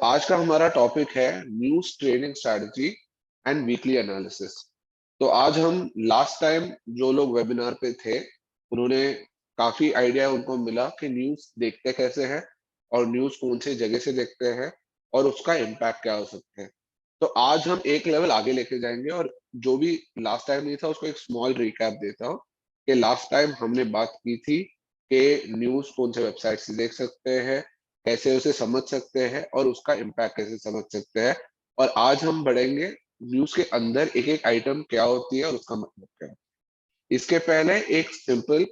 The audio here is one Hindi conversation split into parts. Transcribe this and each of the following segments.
आज का हमारा टॉपिक है news trading strategy and weekly analysis. तो आज हम लास्ट टाइम जो लोग वेबिनार पे थे उन्होंने काफी आइडिया उनको मिला कि न्यूज देखते कैसे हैं और न्यूज कौन से जगह से देखते हैं और उसका इम्पैक्ट क्या हो सकता है। तो आज हम एक लेवल आगे लेके जाएंगे और जो भी लास्ट टाइम नहीं था उसको एक स्मॉल रिकैप देता हूँ कि लास्ट टाइम हमने बात की थी कि न्यूज कौन से वेबसाइट से देख सकते हैं, कैसे उसे समझ सकते हैं और उसका इम्पैक्ट कैसे समझ सकते हैं। और आज हम बढ़ेंगे न्यूज के अंदर एक एक आइटम क्या होती है और उसका मतलब क्या है। इसके पहले एक सिंपल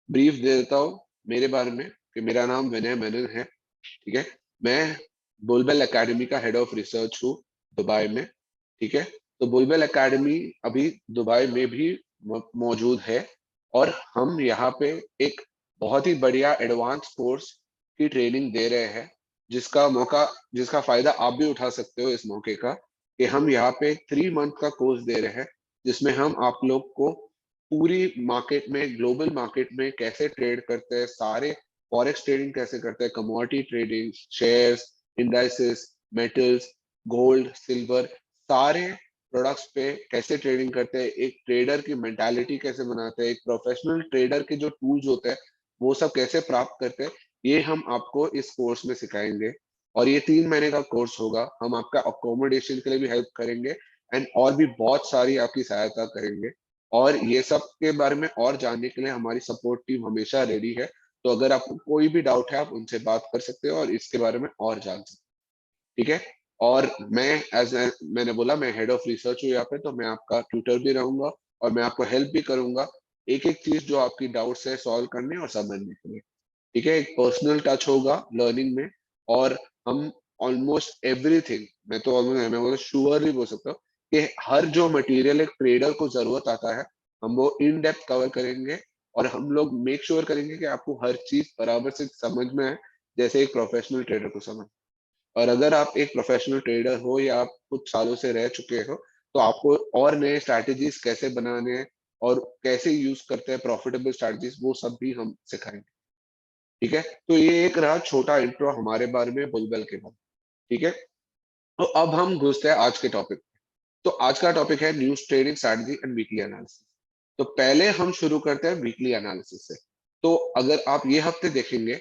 ब्रीफ दे देता हूँ मेरे बारे में कि मेरा नाम विनय मेनन है। ठीक है, मैं बुलबुल एकेडमी का हेड ऑफ रिसर्च हूँ दुबई में। ठीक है, तो बुलबुल एकेडमी अभी दुबई में भी मौजूद है और हम यहाँ पे एक बहुत ही बढ़िया एडवांस कोर्स की ट्रेनिंग दे रहे हैं, जिसका फायदा आप भी उठा सकते हो इस मौके का कि हम यहाँ पे 3 मंथ का कोर्स दे रहे हैं जिसमें हम आप लोग को पूरी मार्केट में, ग्लोबल मार्केट में कैसे ट्रेड करते हैं, सारे फॉरेक्स ट्रेडिंग कैसे करते हैं, commodity trading, shares, indices, metals, gold, silver, सारे प्रोडक्ट्स पे कैसे ट्रेडिंग करते हैं, एक ट्रेडर की मेंटालिटी कैसे बनाते हैं, एक प्रोफेशनल ट्रेडर के जो टूल्स होते हैं वो सब कैसे प्राप्त करते हैं, ये हम आपको इस कोर्स में सिखाएंगे। और ये 3 महीने का कोर्स होगा। हम आपका अकोमोडेशन के लिए भी हेल्प करेंगे एंड और भी बहुत सारी आपकी सहायता करेंगे। और ये सब के बारे में और जानने के लिए हमारी सपोर्ट टीम हमेशा रेडी है। तो अगर आपको कोई भी डाउट है आप उनसे बात कर सकते हो और इसके बारे में और जान सकते हो। ठीक है, और मैं मैंने बोला मैं हेड ऑफ रिसर्च हूँ यहाँ पे, तो मैं आपका ट्यूटर भी रहूंगा और मैं आपको हेल्प भी करूंगा एक एक चीज जो आपकी डाउट्स है सॉल्व करने और समझने के लिए। ठीक है, एक पर्सनल टच होगा लर्निंग में। और हम ऑलमोस्ट एवरीथिंग, मैं बोला श्योरली बोल सकता हूँ कि हर जो मटेरियल एक ट्रेडर को जरूरत आता है हम वो इन डेप्थ कवर करेंगे। और हम लोग मेक श्योर करेंगे कि आपको हर चीज बराबर से समझ में आए जैसे एक प्रोफेशनल ट्रेडर को समझ। और अगर आप एक प्रोफेशनल ट्रेडर हो या आप कुछ सालों से रह चुके हो तो आपको और नए स्ट्रैटेजीज कैसे बनाने हैं और कैसे यूज करते हैं प्रॉफिटेबल स्ट्रैटेजीज, वो सब भी हम सिखाएंगे। ठीक है, तो ये एक रहा छोटा इंट्रो हमारे बारे में, बुलबुल के बारे में। ठीक है, तो अब हम घुसते हैं आज के टॉपिक। तो आज का टॉपिक है news trading strategy and weekly analysis. तो पहले हम शुरू करते हैं वीकली एनालिसिस से। तो अगर आप ये हफ्ते देखेंगे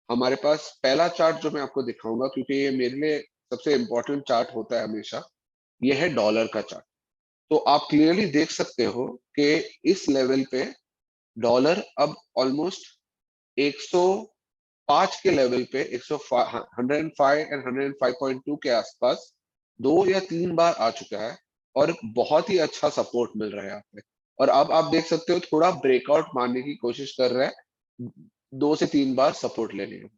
हमारे पास पहला चार्ट जो मैं आपको दिखाऊंगा, क्योंकि ये मेरे लिए सबसे इंपॉर्टेंट चार्ट होता है हमेशा, ये है डॉलर का चार्ट। तो आप क्लियरली देख सकते हो कि इस लेवल पे डॉलर अब ऑलमोस्ट 105 के लेवल पे, 105 एंड 105.2 के आसपास 2 या 3 बार आ चुका है और बहुत ही अच्छा सपोर्ट मिल रहा है यहाँ पे। और अब आप देख सकते हो थोड़ा ब्रेकआउट मारने की कोशिश कर रहा है, 2 से 3 बार सपोर्ट लेने में।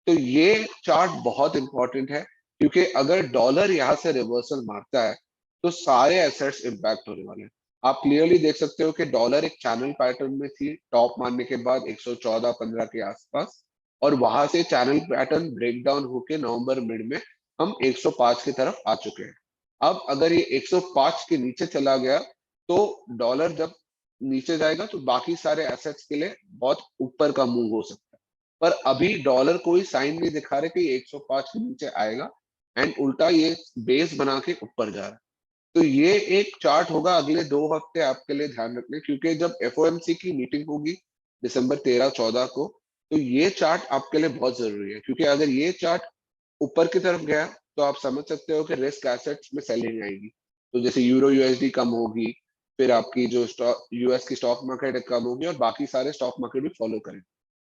तो ये चार्ट बहुत इंपॉर्टेंट है क्योंकि अगर डॉलर यहाँ से रिवर्सल मारता है तो सारे एसेट्स इम्पैक्ट होने वाले हैं। आप क्लियरली देख सकते हो कि डॉलर एक चैनल पैटर्न में थी टॉप मारने के बाद 114-15 के आसपास, और वहां से चैनल पैटर्न ब्रेक डाउन होके नवंबर मिड में हम 105 की तरफ आ चुके हैं। अब अगर ये 105 के नीचे चला गया तो डॉलर जब नीचे जाएगा तो बाकी सारे एसेट्स के लिए बहुत ऊपर का मूव हो सकता है। पर अभी डॉलर कोई साइन नहीं दिखा रहे कि 105 के नीचे आएगा एंड उल्टा ये बेस बना के ऊपर जा रहा है। तो ये एक चार्ट होगा अगले 2 हफ्ते आपके लिए ध्यान रखने, क्योंकि जब एफओएमसी की मीटिंग होगी दिसंबर 13-14 को, तो ये चार्ट आपके लिए बहुत जरूरी है। क्योंकि अगर ये चार्ट ऊपर की तरफ गया तो आप समझ सकते हो कि रिस्क एसेट्स में सेलिंग आएगी। तो जैसे यूरो यूएसडी कम होगी, फिर आपकी जो स्टॉक यूएस की स्टॉक मार्केट कम होगी और बाकी सारे स्टॉक मार्केट भी फॉलो करेंगे।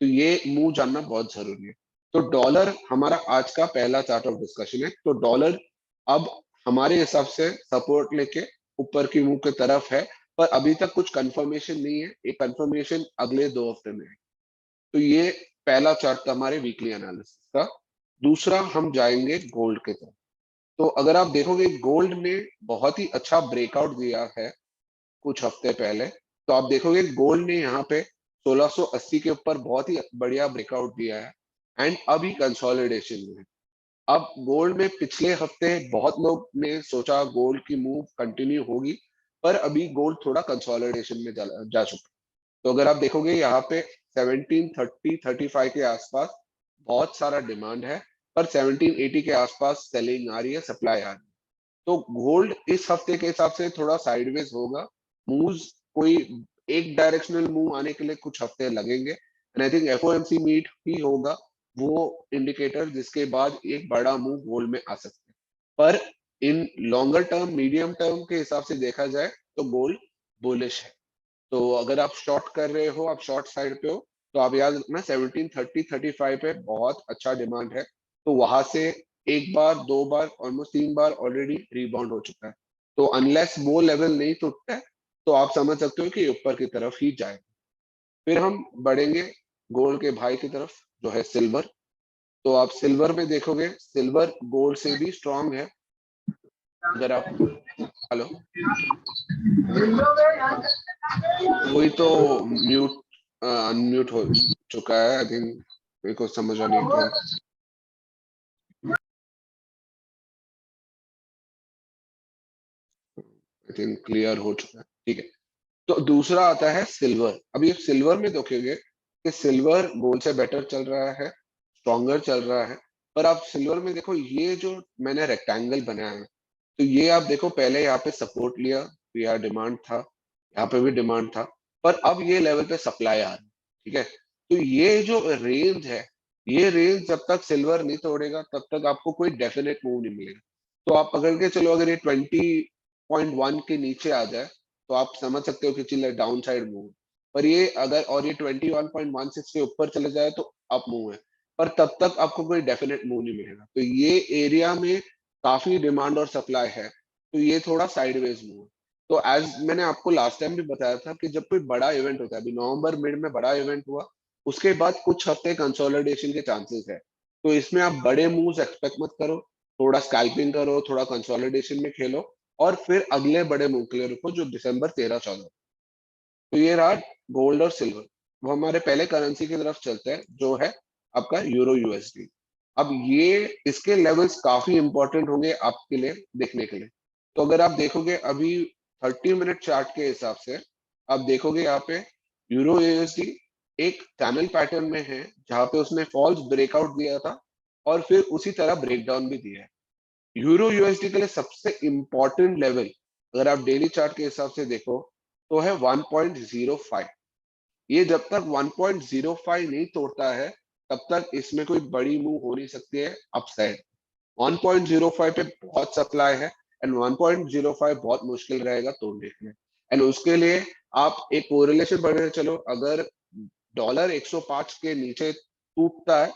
तो ये मूव जानना बहुत जरूरी है। तो डॉलर हमारा आज का पहला चार्ट ऑफ डिस्कशन है। तो डॉलर अब हमारे हिसाब से सपोर्ट लेके ऊपर की मुंह की तरफ है, पर अभी तक कुछ कंफर्मेशन नहीं है। एक कंफर्मेशन अगले 2 हफ्ते में है। तो ये पहला चार्ट था हमारे वीकली एनालिसिस का। दूसरा हम जाएंगे गोल्ड के तरफ। तो अगर आप देखोगे गोल्ड ने बहुत ही अच्छा ब्रेकआउट दिया है कुछ हफ्ते पहले। तो आप देखोगे गोल्ड ने यहाँ पे 1680 के ऊपर बहुत ही बढ़िया ब्रेकआउट दिया है एंड अभी कंसोलिडेशन में है। अब गोल्ड में पिछले हफ्ते बहुत लोग ने सोचा गोल्ड की मूव कंटिन्यू होगी, पर अभी गोल्ड थोड़ा कंसोलिडेशन में जा चुका है। तो अगर आप देखोगे यहाँ पे 1730-35 के आसपास बहुत सारा डिमांड है पर 1780 के आसपास सेलिंग आ रही है, सप्लाई आ रही है। तो गोल्ड इस हफ्ते के हिसाब से थोड़ा साइडवेज होगा। मूव्स कोई एक डायरेक्शनल मूव आने के लिए कुछ हफ्ते लगेंगे, and I think FOMC meet ही होगा वो इंडिकेटर जिसके बाद एक बड़ा मूव गोल्ड में आ सकता है। पर इन लॉन्गर टर्म, मीडियम टर्म के हिसाब से देखा जाए तो गोल्ड बुलिश है। तो अगर आप शॉर्ट कर रहे हो, आप शॉर्ट साइड पे हो, तो आप याद रखना 1730-35 पे बहुत अच्छा डिमांड है। तो वहां से एक बार, दो बार, ऑलमोस्ट तीन बार ऑलरेडी रिबाउंड हो चुका है। तो अनलेस वो लेवल नहीं टूटता है, तो आप समझ सकते हो कि ऊपर की तरफ ही जाए। फिर हम बढ़ेंगे गोल्ड के भाई की तरफ, जो है सिल्वर। तो आप सिल्वर में देखोगे, सिल्वर गोल्ड से भी स्ट्रांग है। अगर आप, हेलो, कोई तो म्यूट, अनम्यूट हो चुका है आई थिंक, मेरे को समझ नहीं कौन। आई थिंक क्लियर हो चुका है, ठीक है। तो दूसरा आता है सिल्वर। अब ये सिल्वर में देखोगे कि सिल्वर गोल्ड से बेटर चल रहा है, स्ट्रॉन्गर चल रहा है। पर आप सिल्वर में देखो, ये जो मैंने रेक्टेंगल बनाया है, तो ये आप देखो पहले यहाँ पे सपोर्ट लिया, तो यहाँ डिमांड था, यहाँ पे भी डिमांड था, पर अब ये लेवल पे सप्लाई आ रहा है, ठीक है। तो ये जो रेंज है, ये रेंज जब तक सिल्वर नहीं तोड़ेगा तब तक आपको कोई डेफिनेट मूव नहीं मिलेगा। तो आप पकड़ के चलो, अगर ये 20.1 के नीचे आ जाए तो आप समझ सकते हो कि चिल्ला डाउन साइड मूव। पर ये अगर, और ये 21.16 के ऊपर चले जाए तो अप मूव है। पर तब तक आपको कोई डेफिनेट मूव नहीं मिलेगा। तो ये एरिया में काफी डिमांड और सप्लाई है, तो ये थोड़ा साइडवेज मूव है। तो एज मैंने आपको लास्ट टाइम भी बताया था कि जब कोई बड़ा इवेंट होता है, अभी नवंबर मिड में बड़ा इवेंट हुआ, उसके बाद कुछ हफ्ते कंसोलिडेशन के चांसेस है। तो इसमें आप बड़े मूव्स एक्सपेक्ट मत करो, थोड़ा स्कैल्पिंग करो, थोड़ा कंसोलिडेशन में खेलो, और फिर अगले बड़े मूव के लिए रुको जो दिसंबर 13-14। तो ये रहा गोल्ड और सिल्वर। वो हमारे पहले करेंसी की तरफ चलते हैं, जो है आपका यूरो यूएसडी। अब ये, इसके लेवल्स काफी इंपॉर्टेंट होंगे आपके लिए देखने के लिए। तो अगर आप देखोगे अभी 30 मिनट चार्ट के हिसाब से, आप देखोगे यहाँ पे यूरो यूएसडी एक चैनल पैटर्न में है, जहां पे उसने फॉल्स ब्रेकआउट दिया था और फिर उसी तरह ब्रेकडाउन भी दिया है। यूरो यूएसडी के लिए सबसे इंपॉर्टेंट लेवल, अगर आप डेली चार्ट के हिसाब से देखो, तो है 1.05। ये जब तक 1.05 नहीं तोड़ता है, तब तक इसमें कोई बड़ी मूव हो नहीं सकती है अपसाइड। 1.05 पे बहुत सप्लाई है, एंड 1.05 बहुत मुश्किल रहेगा तोड़ने के लिए। एंड उसके लिए आप एक कोरिलेशन बढ़ने चलो, अगर डॉलर 105 के नीचे टूटता है,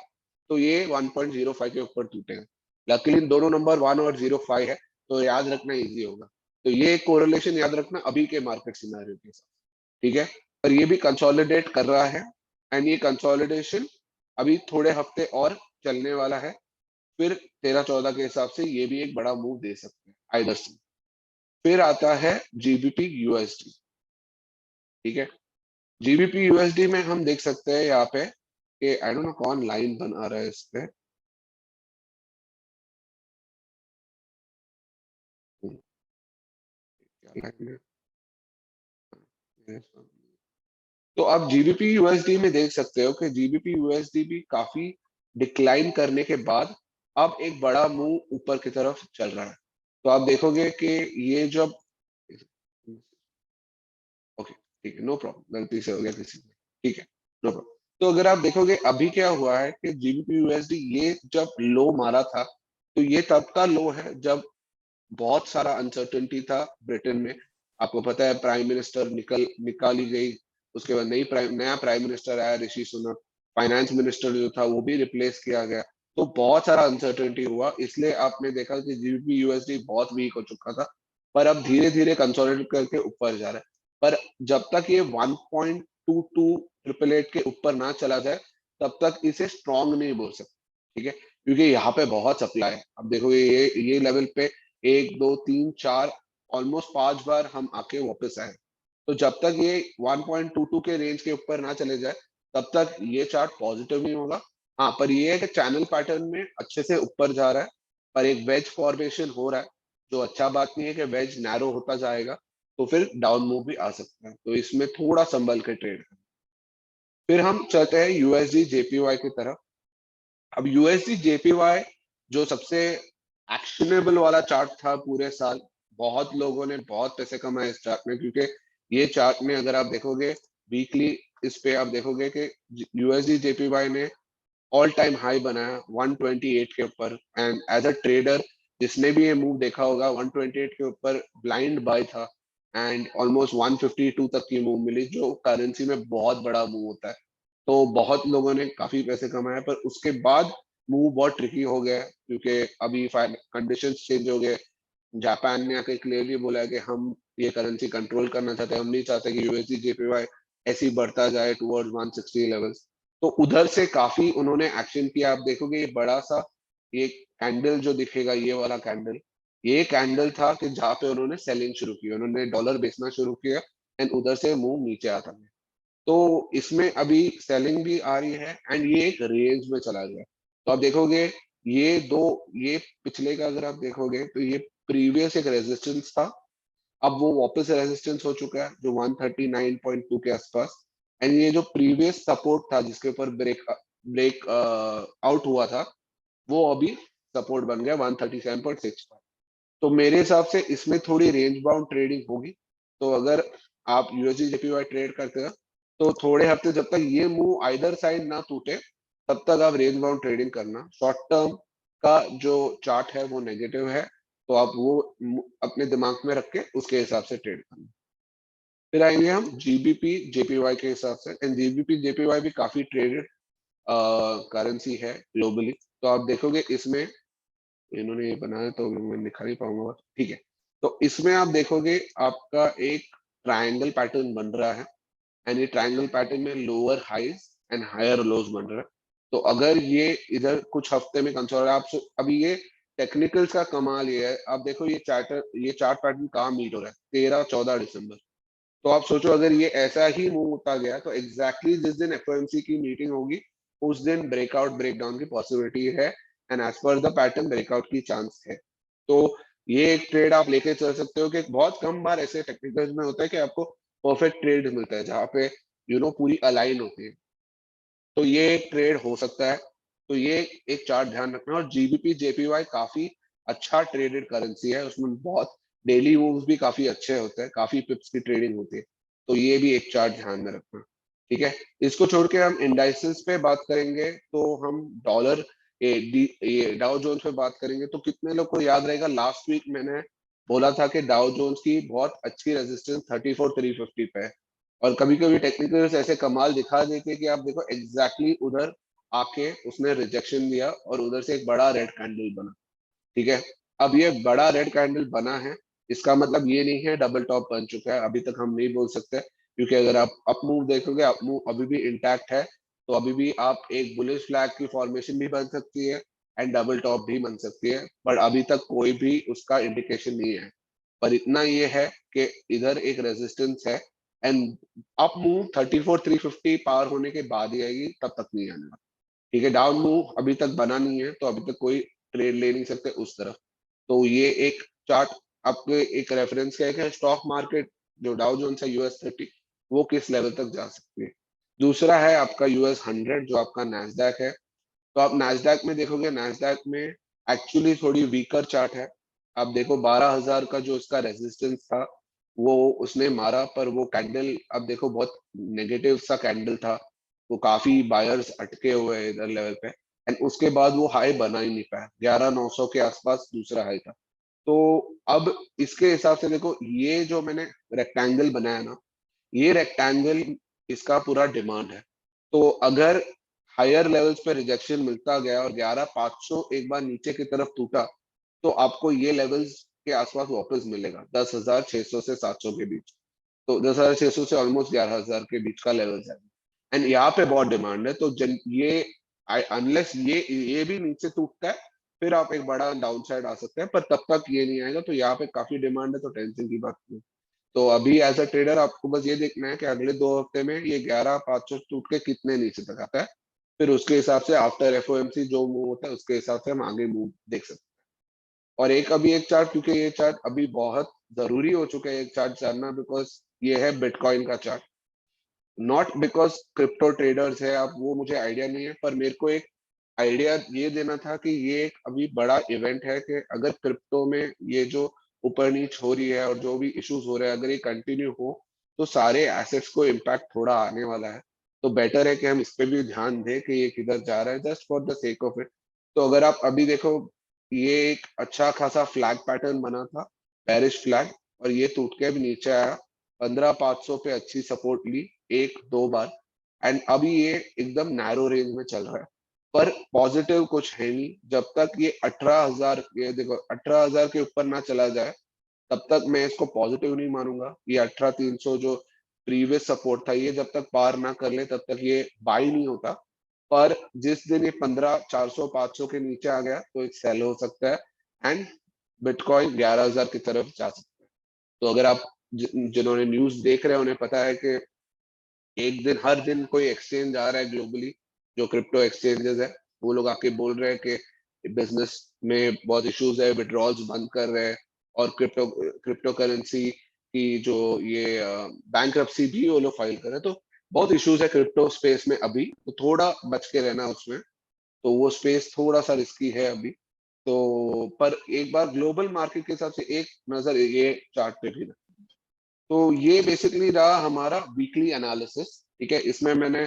तो ये 1.05 के ऊपर टूटेगा। लकीली दोनों नंबर 1 और 05 है, तो याद रखना इजी होगा। तो ये कोरिलेशन याद रखना अभी के मार्केट सिनेरियो के साथ, ठीक है। पर ये भी कंसोलिडेट कर रहा है, एंड ये कंसोलिडेशन अभी थोड़े हफ्ते और चलने वाला है। फिर 13-14 के हिसाब से ये भी एक बड़ा मूव दे सकते हैं आइदर से। फिर आता है जीबीपी यूएसडी, ठीक है। जीबीपी यूएसडी में हम देख सकते हैं यहाँ पे कि आई डोंट नो कौन लाइन बना रहा है इस पे। क्या लाइन है? तो आप जीबीपी यूएसडी में देख सकते हो कि जीबीपी यूएसडी भी काफी डिक्लाइन करने के बाद अब एक बड़ा मूव ऊपर की तरफ चल रहा है। तो आप देखोगे कि ये जब, ओके ठीक है, नो प्रॉब्लम, गलती से हो गया किसी में, ठीक है, नो प्रॉब्लम। तो अगर आप देखोगे अभी क्या हुआ है कि जीबीपी यूएसडी ये जब लो मारा था, तो ये तब का लो है जब बहुत सारा अनसर्टेनिटी था ब्रिटेन में। आपको पता है प्राइम मिनिस्टर निकाली गई, उसके बाद नया प्राइम मिनिस्टर आया, ऋषि सुनक। फाइनेंस मिनिस्टर जो था वो भी रिप्लेस किया गया। तो बहुत सारा अनसर्टेनिटी हुआ, इसलिए आपने देखा कि जीबीपी यूएसडी बहुत वीक हो चुका था। पर अब धीरे धीरे कंसोलिडेट करके ऊपर जा रहा है। पर जब तक ये 1.22 888 के ऊपर ना चला जाए, तब तक इसे स्ट्रॉन्ग नहीं बोल सकते, ठीक है। क्योंकि यहाँ पे बहुत सप्लाई है। अब देखोगे ये लेवल पे एक, दो, तीन, चार, ऑलमोस्ट 5 बार हम आके वापस आए। तो जब तक ये 1.22 के रेंज के ऊपर ना चले जाए, तब तक ये चार्ट पॉजिटिव नहीं होगा। हाँ, पर ये है कि चैनल पैटर्न में अच्छे से ऊपर जा रहा है, पर एक वेज फॉर्मेशन हो रहा है, जो अच्छा बात नहीं है कि वेज नैरो होता जाएगा, तो फिर डाउन मूव भी आ सकता है। तो इसमें थोड़ा संभल के ट्रेड करें। फिर हम चलते हैं यूएसडी जेपीवाई की तरफ। अब यूएसडी जेपीवाई जो सबसे एक्शनेबल वाला चार्ट था पूरे साल, बहुत लोगों ने बहुत पैसे कमाए इस चार्ट में, क्योंकि ये चार्ट में अगर आप देखोगे वीकली, इस पे आप देखोगे कि यूएसडी जेपीवाई ने ऑल टाइम हाई बनाया 128 के ऊपर। एंड एज अ ट्रेडर जिसने भी ये मूव देखा होगा, 128 के ऊपर ब्लाइंड बाय था एंड ऑलमोस्ट 152 तक की मूव मिली, जो करेंसी में बहुत बड़ा मूव होता है। तो बहुत लोगों ने काफी पैसे कमाए, पर उसके बाद मूव बहुत ट्रिकी हो गया है, क्योंकि अभी कंडीशंस चेंज हो गए। जापान ने आके क्लियरली बोला है कि हम ये करेंसी कंट्रोल करना चाहते हैं, हम नहीं चाहते कि यूएसडी जेपीवाई ऐसे ही बढ़ता जाए टुवर्ड्स 160 लेवल्स। तो उधर से काफी उन्होंने एक्शन किया। आप देखोगे ये बड़ा सा ये कैंडल जो दिखेगा, ये वाला कैंडल, ये कैंडल था कि जहाँ पे उन्होंने सेलिंग शुरू की, उन्होंने डॉलर बेचना शुरू किया एंड उधर से मूव नीचे आता है। तो इसमें अभी सेलिंग भी आ रही है एंड ये एक रेंज में चला गया। तो आप देखोगे ये दो, ये पिछले का अगर आप देखोगे तो ये प्रीवियस एक रेजिस्टेंस था, अब वो वापस रेजिस्टेंस हो चुका है जो 139.2 के आसपास। एंड ये जो प्रीवियस सपोर्ट था जिसके ऊपर ब्रेक ब्रेक आउट हुआ था, वो अभी सपोर्ट बन गया 137.65। तो मेरे हिसाब से इसमें थोड़ी रेंज बाउंड ट्रेडिंग होगी। तो अगर आप यूएसडी जेपीवाई ट्रेड करते हो तो थोड़े हफ्ते जब तक ये मूव आइदर साइड ना टूटे, तब तक आप रेंज बाउंड ट्रेडिंग करना। शॉर्ट टर्म का जो चार्ट है वो नेगेटिव है, तो आप वो अपने दिमाग में रख के उसके हिसाब से ट्रेड करना। फिर आएंगे हम जीबीपी जेपीवाई के हिसाब से। एंड जीबीपी जेपीवाई भी काफी ट्रेडेड करेंसी है ग्लोबली। तो आप देखोगे इसमें इन्होंने ये बनाया तो मैं दिखा नहीं पाऊंगा, ठीक है। तो इसमें आप देखोगे आपका एक ट्रायंगल पैटर्न बन रहा है एंड ये ट्रायंगल पैटर्न में lower highs and higher lows बन रहा है। तो अगर ये इधर कुछ हफ्ते में कंसोलिडेट, अभी ये टेक्निकल्स का कमाल ये है, आप देखो ये चार्ट पैटर्न कहाँ मीट हो रहा है, 13-14 दिसंबर। तो आप सोचो अगर ये ऐसा ही मूव होता गया तो एग्जैक्टली जिस दिन एफओएमसी की मीटिंग होगी उस दिन ब्रेकआउट ब्रेकडाउन की पॉसिबिलिटी है and as per the pattern breakout की चांस है। तो ये एक ट्रेड आप लेके चल सकते हो कि बहुत कम बार ऐसे टेक्निकल्स में होता है कि आपको परफेक्ट ट्रेड मिलता है जहाँ पे पूरी अलाइन होती है। तो ये एक ट्रेड हो सकता है। तो ये एक चार्ट ध्यान रखना। और जीबीपी जेपीवाई काफी अच्छा ट्रेडेड करेंसी है, उसमें बहुत डेली मूव्स भी काफी अच्छे होते हैं, काफी पिप्स की ट्रेडिंग होती है। तो ये भी एक चार्ट ध्यान में रखना, ठीक है। इसको छोड़ के हम इंडाइसेस पे बात करेंगे, तो हम डॉलर ये डाउ जोन्स पे बात करेंगे। तो कितने लोग को याद रहेगा लास्ट वीक मैंने बोला था कि डाउ जोन्स की बहुत अच्छी रेजिस्टेंस 34,350 पे है। और कभी कभी टेक्निकल्स ऐसे कमाल दिखा देते कि आप देखो एग्जैक्टली उधर आके उसने रिजेक्शन दिया और उधर से एक बड़ा रेड कैंडल बना, ठीक है। अब ये बड़ा रेड कैंडल बना है, इसका मतलब ये नहीं है डबल टॉप बन चुका है, अभी तक हम नहीं बोल सकते, क्योंकि अगर आप अप मूव देखोगे, अप मूव अभी भी इंटैक्ट है। तो अभी भी आप एक बुलिश फ्लैग की फॉर्मेशन भी बन सकती है एंड डबल टॉप भी बन सकती है, पर अभी तक कोई भी उसका इंडिकेशन नहीं है। पर इतना ये है कि इधर एक रेजिस्टेंस है एंड अप मूव 34,350 पार होने के बाद ही आएगी, तब तक नहीं आने वाला, ठीक है। डाउन मूव अभी तक बना नहीं है, तो अभी तक कोई ट्रेड ले नहीं सकते उस तरफ। तो ये एक चार्ट आपको एक रेफरेंस का है स्टॉक मार्केट जो डाउ जोन्स है US 30, वो किस लेवल तक जा सकती है। दूसरा है आपका US 100 जो आपका नैस्डैक है। तो आप नैस्डैक में देखोगे, नैस्डैक में एक्चुअली थोड़ी वीकर चार्ट है। आप देखो 12,000 का जो उसका रेजिस्टेंस था वो उसने मारा, पर वो कैंडल अब देखो बहुत नेगेटिव सा कैंडल था। वो काफी बायर्स अटके हुए हैं इधर लेवल पे एंड उसके बाद वो हाई बना ही नहीं पाया, 11,900 के आसपास दूसरा हाई था। तो अब इसके हिसाब से देखो ये जो मैंने रेक्टेंगल बनाया ना, ये रेक्टेंगल इसका पूरा डिमांड है। तो अगर हायर लेवल्स पे रिजेक्शन मिलता गया और 11,500 एक बार नीचे की तरफ टूटा, तो आपको ये लेवल्स के आसपास वापस मिलेगा 10,600 से 700 के बीच। तो 10,600 से ऑलमोस्ट 11,000 के बीच का लेवल है एंड यहाँ पे बहुत डिमांड है। तो ये अनलेस ये भी नीचे टूटता है, फिर आप एक बड़ा डाउन साइड आ सकते हैं, पर तब तक ये नहीं आएगा। तो यहाँ पे काफी डिमांड है, तो टेंशन की बात नहीं। तो अभी एज अ ट्रेडर आपको बस ये देखना है कि अगले 2 हफ्ते में ये 11,500 टूट के कितने नीचे तक आता है। फिर उसके हिसाब से आफ्टर एफओएमसी जो मूव होता है उसके हिसाब से हम आगे मूव देख सकते हैं। और एक अभी एक चार्ट, क्योंकि ये चार्ट अभी बहुत जरूरी हो चुका है एक चार्ट जानना, बिकॉज ये है बिटकॉइन का chart. Not because crypto traders है, आप वो मुझे आइडिया नहीं है, पर मेरे को एक आइडिया ये देना था कि ये एक अभी बड़ा इवेंट है कि अगर क्रिप्टो में ये जो ऊपर नीच हो रही है और जो भी इश्यूज हो रहे हैं, अगर ये कंटिन्यू हो तो सारे एसेट्स को इम्पैक्ट थोड़ा आने वाला है। तो बेटर है कि हम इस पे भी ध्यान दें कि ये किधर जा रहा है, just for the sake of it. तो अगर आप अभी देखो, ये एक अच्छा खासा फ्लैग पैटर्न बना था, पेरिस फ्लैग, और ये टूट के भी नीचे आया। 15,500 पे अच्छी सपोर्ट ली एक दो बार, एंड अभी ये एकदम नैरो रेंज में चल रहा है। पर पॉजिटिव कुछ है नहीं जब तक ये 18,000, ये देखो 18,000 के ऊपर ना चला जाए तब तक मैं इसको पॉजिटिव नहीं मानूंगा। ये 18,300 जो प्रीवियस सपोर्ट था, ये जब तक पार ना कर ले तब तक ये बाई नहीं होता। पर जिस दिन ये 15,400 500 के नीचे आ गया तो एक सेल हो सकता है, एंड बिटकॉइन 11,000 की तरफ जा सकता है। तो अगर आप जिन्होंने न्यूज देख रहे हैं उन्हें पता है कि एक दिन हर दिन कोई एक्सचेंज आ रहा है ग्लोबली, जो क्रिप्टो एक्सचेंजेस है, वो लोग आके बोल रहे हैं कि बिजनेस में बहुत इश्यूज है, विड्रॉल्स बंद कर रहे हैं, और क्रिप्टो करेंसी की जो ये बैंक्रप्सी भी वो लोग फाइल कर रहे हैं। तो बहुत इश्यूज है क्रिप्टो स्पेस में अभी, तो थोड़ा बच के रहना उसमें। तो वो स्पेस थोड़ा सा रिस्की है अभी। तो पर एक बार ग्लोबल मार्केट के हिसाब से एक नजर ये चार्ट पे भी। तो ये बेसिकली रहा हमारा वीकली एनालिसिस। ठीक है, इसमें मैंने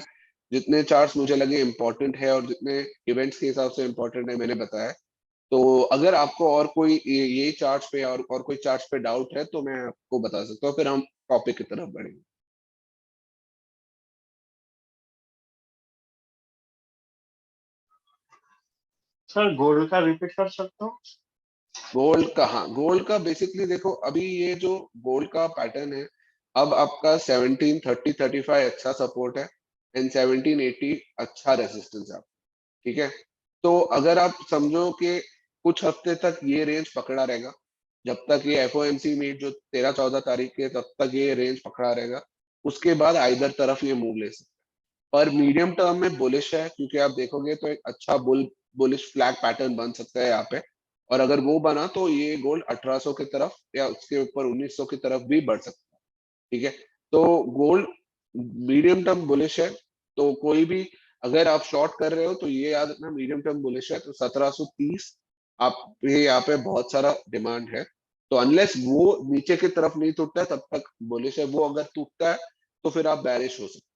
जितने चार्ट्स मुझे लगे इम्पोर्टेंट है और जितने इवेंट्स के हिसाब से इम्पोर्टेंट है मैंने बताया। तो अगर आपको और कोई ये चार्ट्स पे और कोई चार्ट्स पे डाउट है तो मैं आपको बता सकता हूँ, फिर हम टॉपिक की तरफ बढ़ेंगे। सर गोल्ड का रिपीट कर सकते हो? गोल्ड का, हाँ, गोल्ड का बेसिकली देखो, अभी ये जो गोल्ड का पैटर्न है, अब आपका 1730-35 अच्छा सपोर्ट है, एंड 1780 अच्छा रेजिस्टेंस है। ठीक है, तो अगर आप समझो कि कुछ हफ्ते तक ये रेंज पकड़ा रहेगा, जब तक ये एफओएमसी मीट जो 13-14 तारीख के, तब तक ये रेंज पकड़ा रहेगा। उसके बाद आइदर तरफ ये मूव ले सकते हैं। पर मीडियम टर्म में बुलिश है, क्योंकि आप देखोगे तो एक अच्छा बुलिश फ्लैग पैटर्न बन सकता है यहाँ पे। और अगर वो बना तो ये गोल्ड 1800 की तरफ या उसके ऊपर 1900 की तरफ भी बढ़ सकता है। ठीक है, तो गोल्ड मीडियम टर्म बुलिश है। तो कोई भी, अगर आप शॉर्ट कर रहे हो तो ये याद रखना मीडियम टर्म बुलिश है। तो 1730 आप पे यहाँ पे बहुत सारा डिमांड है। तो अनलेस वो नीचे की तरफ नहीं टूटता है तब तक बुलिश है, वो अगर टूटता है तो फिर आप बैरिश हो सकते हैं।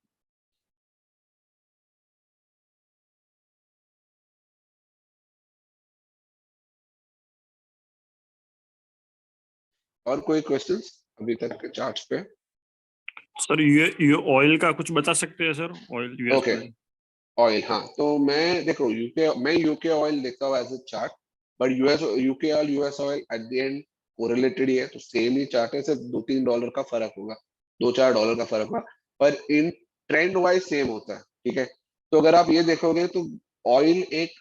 और कोई क्वेश्चंस अभी तक के चार्ट्स पे? सर ये ऑयल का कुछ बता सकते हैं sir, oil, US okay, oil? Oil, हाँ, तो मैं देखो यूके ऑयल देखता हूँ as a chart. But UK oil US oil at the end correlated ही है, तो सेम ही चार्ट है, सिर्फ $2-3 का फर्क होगा, $2-4 का फर्क होगा। पर इन ट्रेंड वाइज सेम होता है। ठीक है, तो अगर आप ये देखोगे तो ऑयल एक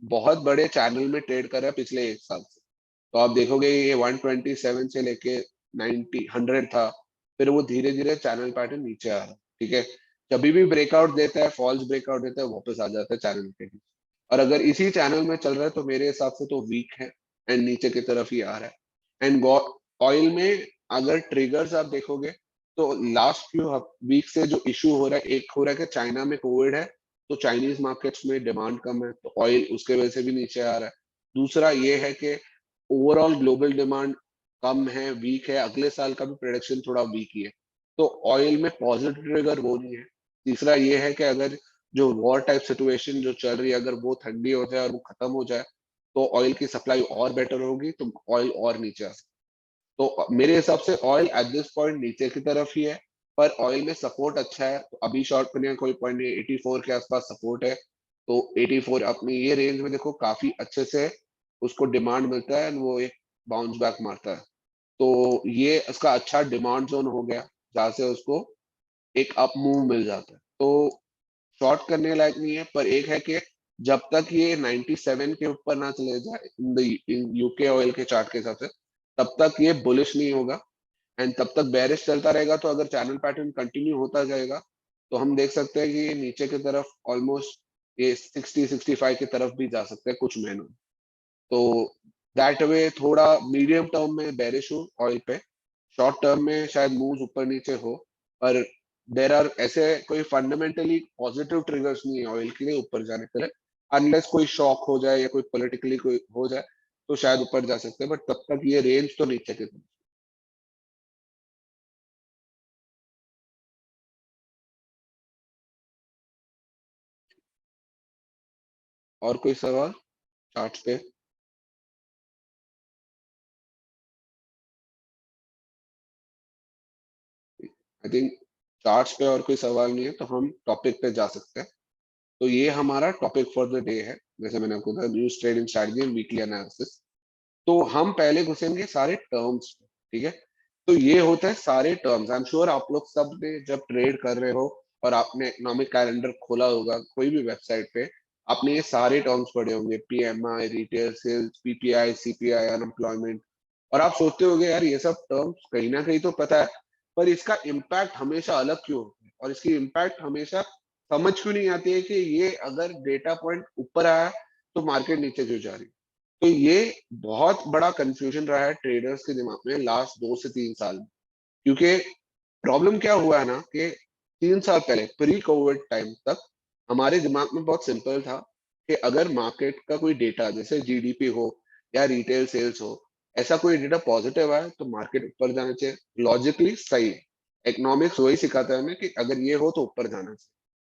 बहुत बड़े चैनल में ट्रेड कर रहा है पिछले एक साल से। तो आप देखोगे ये 127 से लेके 100 था, फिर वो धीरे धीरे चैनल पैटर्न नीचे आ रहा है। ठीक है, जब भी ब्रेकआउट देता है, फॉल्स ब्रेकआउट देता है, वापस आ जाता है चैनल के नीचे। और अगर इसी चैनल में चल रहा है तो मेरे हिसाब से तो वीक है, एंड नीचे की तरफ ही आ रहा है। एंड ऑयल में अगर ट्रिगर्स आप देखोगे तो लास्ट फ्यू वीक से जो इशू हो रहा है, एक हो रहा है कि चाइना में कोविड है, तो चाइनीज मार्केट्स में डिमांड कम है, तो ऑयल उसके वजह से भी नीचे आ रहा है। दूसरा ये है कि ओवरऑल ग्लोबल डिमांड कम है, वीक है, अगले साल का भी प्रोडक्शन थोड़ा वीक ही है। तो ऑयल में पॉजिटिव ट्रिगर वो नहीं है। तीसरा ये है कि अगर जो वॉर टाइप सिचुएशन जो चल रही है, अगर वो ठंडी हो जाए और वो खत्म हो जाए तो ऑयल की सप्लाई और बेटर होगी, तो ऑयल और नीचे आ सकता है। तो मेरे हिसाब से ऑयल एट दिस पॉइंट नीचे की तरफ ही है। पर ऑयल में सपोर्ट अच्छा है, तो अभी शॉर्ट करने का कोई पॉइंट नहीं है। 84 के आसपास सपोर्ट है, तो 84 अपनी ये रेंज में देखो काफी अच्छे से उसको डिमांड मिलता है, and वो एक बाउंस बैक मारता है। तो ये उसका अच्छा डिमांड जोन हो गया, जहां से उसको एक अप मूव मिल जाता है। तो शॉर्ट करने लायक नहीं है, पर एक है कि जब तक ये 97 के ऊपर ना चले जाए इन यूके ऑयल के चार्ट के हिसाब से, तब तक ये बुलिश नहीं होगा, एंड तब तक बेरिश चलता रहेगा। तो अगर चैनल पैटर्न कंटिन्यू होता जाएगा तो हम देख सकते हैं कि ये नीचे की तरफ ऑलमोस्ट ये 60-65 की तरफ भी जा सकते हैं कुछ महीनों में। तो दैट वे थोड़ा मीडियम टर्म में बेरिश हूँ ऑयल पे। शॉर्ट टर्म में शायद मूव्स ऊपर नीचे हो, पर देर आर ऐसे कोई फंडामेंटली पॉजिटिव ट्रिगर्स नहीं है ऑयल के लिए ऊपर जाने के लिए। अनलेस कोई शॉक हो जाए या कोई पॉलिटिकली कोई हो जाए तो शायद ऊपर जा सकते हैं, बट तब तक ये रेंज तो नीचे की तरफ। और कोई सवाल चार्ट पे? आई थिंक चार्ट्स पे और कोई सवाल नहीं है तो हम टॉपिक पे जा सकते हैं। तो ये हमारा टॉपिक फॉर द डे है, जैसे मैंने आपको बताया, news trading strategy and weekly analysis. तो हम पहले घुसेंगे सारे टर्म्स पे, ठीक है? तो ये होता है सारे टर्म्स। आई एम श्योर आप लोग सब ने जब ट्रेड कर रहे हो और आपने इकोनॉमिक कैलेंडर खोला होगा कोई भी वेबसाइट पे, आपने ये सारे टर्म्स पढ़े होंगे, PMI, retail sales, PPI, CPI, unemployment. और आप सोचते होगे यार ये सब टर्म्स कहीं ना कहीं तो पता है, पर इसका इम्पैक्ट हमेशा अलग क्यों होता है और इसकी इम्पैक्ट हमेशा समझ क्यों नहीं आती है कि ये अगर डेटा पॉइंट ऊपर आया तो मार्केट नीचे क्यों जा रही है। तो ये बहुत बड़ा कंफ्यूजन रहा है ट्रेडर्स के दिमाग में लास्ट 2 से 3 साल में। क्योंकि प्रॉब्लम क्या हुआ है ना कि 3 साल पहले प्री कोविड टाइम तक हमारे दिमाग में बहुत सिंपल था कि अगर मार्केट का कोई डेटा जैसे जीडीपी हो या रिटेल सेल्स हो, ऐसा कोई डेटा पॉजिटिव आए तो मार्केट ऊपर जाना चाहिए। लॉजिकली सही है, इकोनॉमिक्स वही सिखाता है हमें कि अगर ये हो तो ऊपर जाना चाहिए।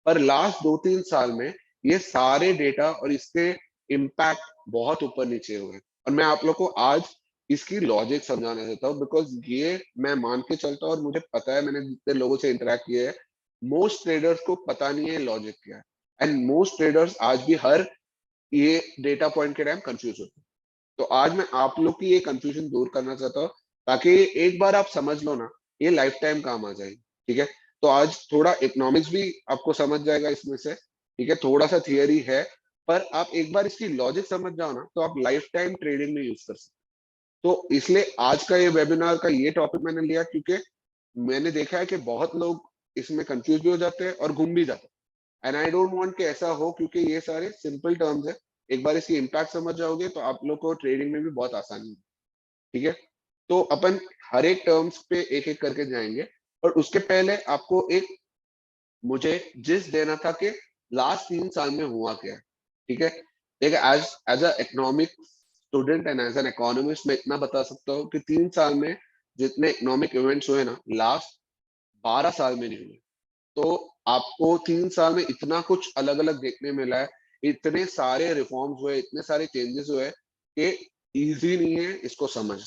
पर लास्ट 2-3 साल में ये सारे डेटा और इसके इम्पैक्ट बहुत ऊपर नीचे हुए हैं। और मैं आप लोग को आज इसकी लॉजिक समझाना चाहता हूँ, बिकॉज ये मैं मान के चलता हूँ और मुझे पता है, मैंने जितने लोगों से इंटरेक्ट किए हैं, मोस्ट ट्रेडर्स को पता नहीं है लॉजिक क्या है। एंड मोस्ट ट्रेडर्स आज भी हर ये डेटा पॉइंट के टाइम कंफ्यूज होते हैं। तो आज मैं आप लोग की ये कंफ्यूजन दूर करना चाहता हूँ, ताकि एक बार आप समझ लो ना, ये लाइफ टाइम काम आ जाएगी। ठीक है? तो आज थोड़ा इकोनॉमिक्स भी आपको समझ जाएगा इसमें से, ठीक है? थोड़ा सा थियरी है, पर आप एक बार इसकी लॉजिक समझ जाओ ना तो आप लाइफ टाइम ट्रेडिंग में यूज कर सकते हो। तो इसलिए आज का ये वेबिनार का ये टॉपिक मैंने लिया, क्योंकि मैंने देखा है कि बहुत लोग इसमें कंफ्यूज भी हो जाते हैं और घूम भी जाते हैं। एंड आई डोंट वांट कि ऐसा हो, क्योंकि ये सारे सिंपल टर्म्स है। एक बार इसकी इम्पैक्ट समझ जाओगे तो आप लोग को ट्रेडिंग में भी बहुत आसानी है। ठीक है? तो अपन हर एक टर्म्स पे एक एक करके जाएंगे, और उसके पहले आपको एक मुझे जिस देना था कि लास्ट 3 साल में हुआ क्या है। ठीक है? देखिए, as as a economic student and as an economist मैं इतना बता सकता हूँ कि 3 साल में जितने इकोनॉमिक इवेंट्स हुए ना, लास्ट 12 साल में नहीं हुए। तो आपको 3 साल में इतना कुछ अलग अलग देखने मिला है, इतने सारे रिफॉर्म्स हुए, इतने सारे चेंजेस हुए कि इजी नहीं है इसको समझ।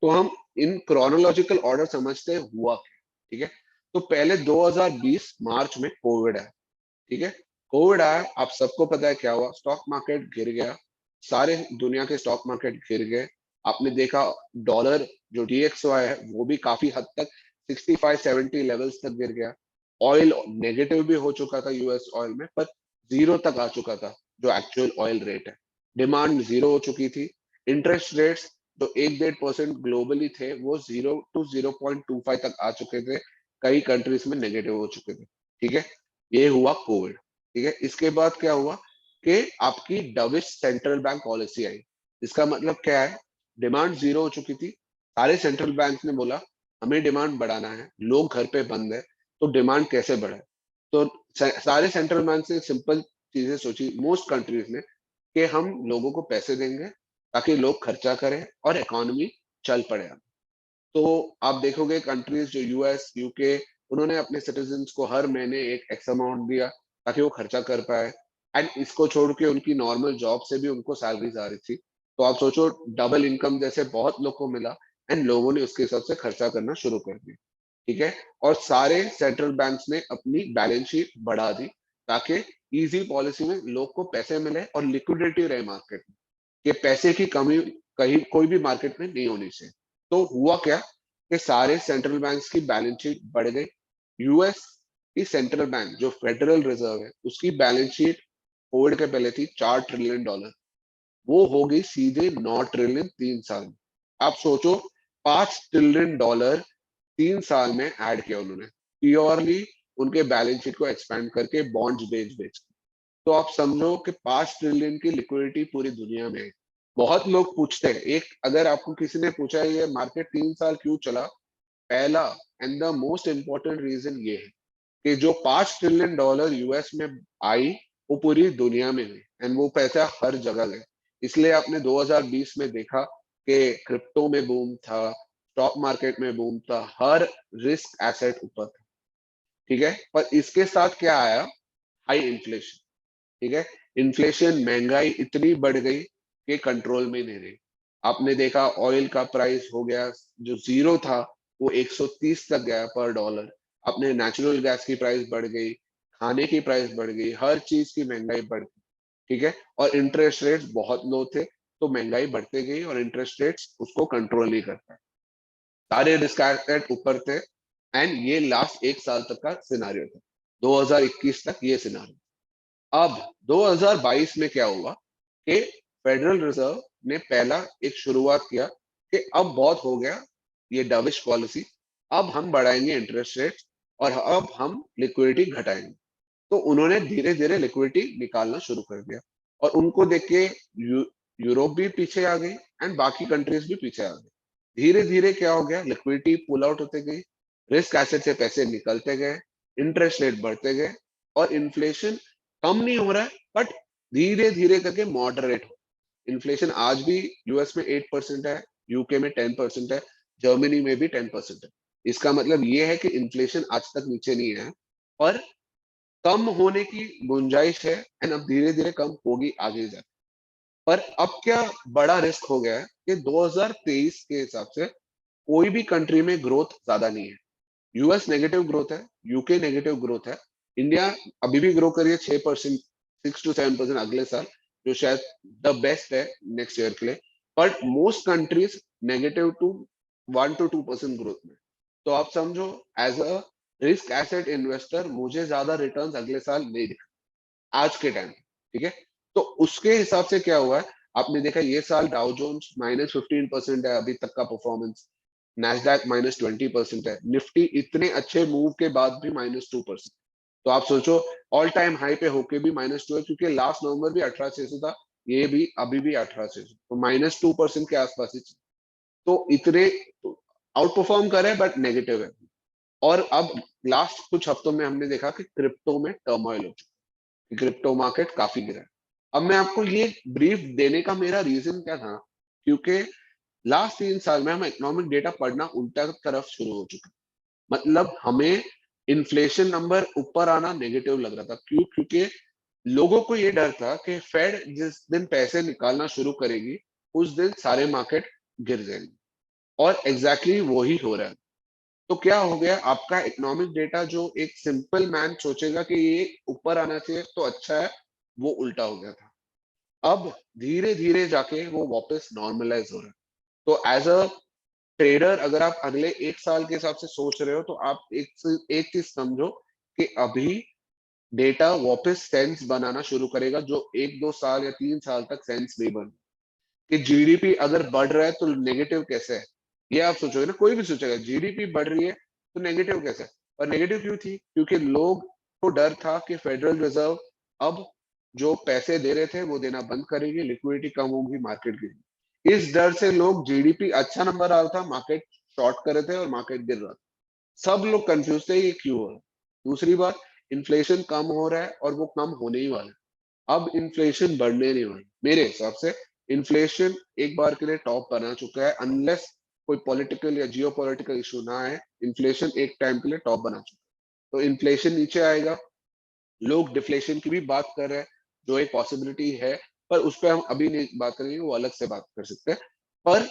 तो हम इन क्रोनोलॉजिकल ऑर्डर समझते हैं हुआ क्या। ठीक है? तो पहले 2020 मार्च में कोविड आया। ठीक है? कोविड आया, आप सबको पता है क्या हुआ, स्टॉक मार्केट गिर गया, सारे दुनिया के स्टॉक मार्केट गिर गए। आपने देखा डॉलर जो डीएक्सवाई है वो भी काफी हद तक 65-70 लेवल्स तक गिर गया। ऑयल नेगेटिव भी हो चुका था यूएस ऑयल में, पर जीरो तक आ चुका था जो एक्चुअल ऑयल रेट है। डिमांड जीरो हो चुकी थी। इंटरेस्ट रेट्स जो 1-1.5% ग्लोबली थे वो 0 to 0.25 तक आ चुके थे। कई कंट्रीज में नेगेटिव हो चुके थे। ठीक है? ये हुआ कोविड। ठीक है? इसके बाद क्या हुआ कि आपकी डविश सेंट्रल बैंक पॉलिसी आई। इसका मतलब क्या है, डिमांड जीरो हो चुकी थी, सारे सेंट्रल बैंक ने बोला हमें डिमांड बढ़ाना है, लोग घर पे बंद है, तो डिमांड कैसे बढ़े। तो सारे सेंट्रल बैंक ने सिंपल चीजें सोची, मोस्ट कंट्रीज ने, कि हम लोगों को पैसे देंगे ताकि लोग खर्चा करें और इकोनॉमी चल पड़े। तो आप देखोगे कंट्रीज जो यूएस, यूके, उन्होंने अपने सिटीजन्स को हर महीने एक एक्स अमाउंट दिया ताकि वो खर्चा कर पाए। एंड इसको छोड़ के उनकी नॉर्मल जॉब से भी उनको सैलरीज आ रही थी। तो आप सोचो, डबल इनकम जैसे बहुत लोग को मिला, एंड लोगों ने उसके हिसाब से खर्चा करना शुरू कर दिया। ठीक है? और सारे सेंट्रल बैंक्स ने अपनी बैलेंस शीट बढ़ा दी ताकि इजी पॉलिसी में लोग को पैसे मिले और लिक्विडिटी रहे मार्केट में, कि पैसे की कमी कहीं कोई भी मार्केट में नहीं होनी चाहिए। तो हुआ क्या कि सारे सेंट्रल बैंक्स की बैलेंस शीट बढ़ गई। यूएस की सेंट्रल बैंक जो फेडरल रिजर्व है उसकी बैलेंस शीट कोविड के पहले थी $4 ट्रिलियन, वो हो गई सीधे 9 ट्रिलियन 3 साल में। आप सोचो, $5 ट्रिलियन 3 साल में ऐड किया उन्होंने, प्योरली उनके बैलेंस शीट को एक्सपैंड करके बॉन्ड्स बेच बेच के। तो आप समझो कि 5 ट्रिलियन की लिक्विडिटी पूरी दुनिया में है। बहुत लोग पूछते हैं, एक अगर आपको किसी ने पूछा है ये मार्केट 3 साल क्यों चला, पहला and the most important reason ये है कि जो $5 ट्रिलियन यूएस में आई वो पूरी दुनिया में हुई। एंड वो पैसा हर जगह गया। इसलिए आपने 2020 में देखा कि क्रिप्टो में बूम था, स्टॉक मार्केट में बूम था, हर रिस्क एसेट ऊपर था, ठीक है। पर इसके साथ क्या आया? हाई इन्फ्लेशन, ठीक है। इन्फ्लेशन, महंगाई इतनी बढ़ गई कि कंट्रोल में नहीं रही। आपने देखा ऑयल का प्राइस हो गया, जो जीरो था वो 130 तक गया पर डॉलर। अपने नेचुरल गैस की प्राइस बढ़ गई, खाने की प्राइस बढ़ गई, हर चीज की महंगाई बढ़ गई, ठीक है। और इंटरेस्ट रेट्स बहुत लो थे, तो महंगाई बढ़ते गई और इंटरेस्ट रेट्स उसको कंट्रोल नहीं कर पाए। सारे रिस्क एसेट ऊपर थे एंड ये लास्ट एक साल तक का सिनारियो था, 2021 तक ये सिनारियो। अब 2022 में क्या हुआ कि फेडरल रिजर्व ने पहला एक शुरुआत किया कि अब बहुत हो गया ये डविश पॉलिसी, अब हम बढ़ाएंगे इंटरेस्ट रेट और अब हम लिक्विडिटी घटाएंगे। तो उन्होंने धीरे धीरे लिक्विडिटी निकालना शुरू कर दिया और उनको देख के यूरोप भी पीछे आ गई एंड बाकी कंट्रीज भी पीछे आ गई। धीरे धीरे क्या हो गया, लिक्विडिटी पुल आउट होते गई, रिस्क एसेट से पैसे निकलते गए, इंटरेस्ट रेट बढ़ते गए और इन्फ्लेशन कम नहीं हो रहा है बट धीरे धीरे करके मॉडरेट हो। इन्फ्लेशन आज भी यूएस में 8% है, यूके में 10% है, जर्मनी में भी 10% है। इसका मतलब ये है कि इन्फ्लेशन आज तक नीचे नहीं है और कम होने की गुंजाइश है एंड अब धीरे धीरे कम होगी आगे जाके। पर अब क्या बड़ा रिस्क हो गया है कि 2023 के हिसाब से कोई भी कंट्री में ग्रोथ ज्यादा नहीं है। यूएस नेगेटिव ग्रोथ है, यूके नेगेटिव ग्रोथ है, इंडिया अभी भी ग्रो करिए 6%, 6 to 7% अगले साल, जो शायद द बेस्ट है नेक्स्ट ईयर के लिए। But most countries negative to 1 to 2% growth में। तो आप समझो, as a risk asset investor मुझे ज्यादा रिटर्न्स अगले साल नहीं दिख आज के टाइम, ठीक है। तो उसके हिसाब से क्या हुआ है, आपने देखा ये साल डाउ जोन्स -15% है अभी तक का परफॉर्मेंस, नैस्डैक -20% है, निफ्टी इतने अच्छे मूव के बाद भी -2%। तो आप सोचो, ऑल टाइम हाई पे होके भी -2 है, क्योंकि लास्ट नवंबर भी 18,600 था, ये भी अभी भी 18,600, तो -2% के आसपास ही। तो इतने आउट परफॉर्म कर रहे हैं बट नेगेटिव है। और अब लास्ट कुछ हफ्तों में हमने देखा कि क्रिप्टो में टर्मोइल हो चुका है, क्रिप्टो मार्केट काफी गिरा है। अब मैं आपको ये ब्रीफ देने का मेरा रीजन क्या था, क्योंकि लास्ट 3 साल में हम इकोनॉमिक डेटा पढ़ना उल्टा तरफ शुरू हो चुका है। मतलब हमें इन्फ्लेशन नंबर ऊपर आना नेगेटिव लग रहा था, क्यों? क्योंकि लोगों को ये डर था कि फेड जिस दिन पैसे निकालना शुरू करेगी उस दिन सारे मार्केट गिर जाएंगे, और एग्जैक्टली वही हो रहा है। तो क्या हो गया, आपका इकोनॉमिक डेटा जो एक सिंपल मैन सोचेगा कि ये ऊपर आना चाहिए तो अच्छा है, वो उल्टा हो गया था। अब धीरे धीरे जाके वो वापस नॉर्मलाइज हो रहा है। तो एज अ ट्रेडर अगर आप अगले एक साल के हिसाब से सोच रहे हो तो आप एक चीज समझो कि अभी डेटा वापस सेंस बनाना शुरू करेगा, जो 1-2 साल या 3 साल तक सेंस नहीं बन। कि जीडीपी अगर बढ़ रहा है तो नेगेटिव कैसे है, ये आप सोचोगे ना, कोई भी सोचेगा जीडीपी बढ़ रही है तो नेगेटिव कैसे है। और नेगेटिव क्यों थी? क्योंकि लोग को डर था कि फेडरल रिजर्व अब जो पैसे दे रहे थे वो देना बंद करेगी, लिक्विडिटी कम होगी, मार्केट गिरेगी। इस डर से लोग, जीडीपी अच्छा नंबर आ रहा था, मार्केट शॉर्ट कर रहे थे और मार्केट गिर रहा था। सब लोग कंफ्यूज थे ये क्यों हो रहा है। दूसरी बात, इन्फ्लेशन कम हो रहा है और वो कम होने ही वाला है। अब इन्फ्लेशन बढ़ने नहीं वाली मेरे हिसाब से। इन्फ्लेशन एक बार के लिए टॉप बना चुका है, अनलेस कोई पॉलिटिकल या जियो पॉलिटिकल इशू ना है, इन्फ्लेशन एक टाइम के लिए टॉप बना चुका है। तो इन्फ्लेशन नीचे आएगा, लोग डिफ्लेशन की भी बात कर रहे हैं, जो एक पॉसिबिलिटी है, पर उस पर हम अभी नहीं बात करेंगे, वो अलग से बात कर सकते हैं। पर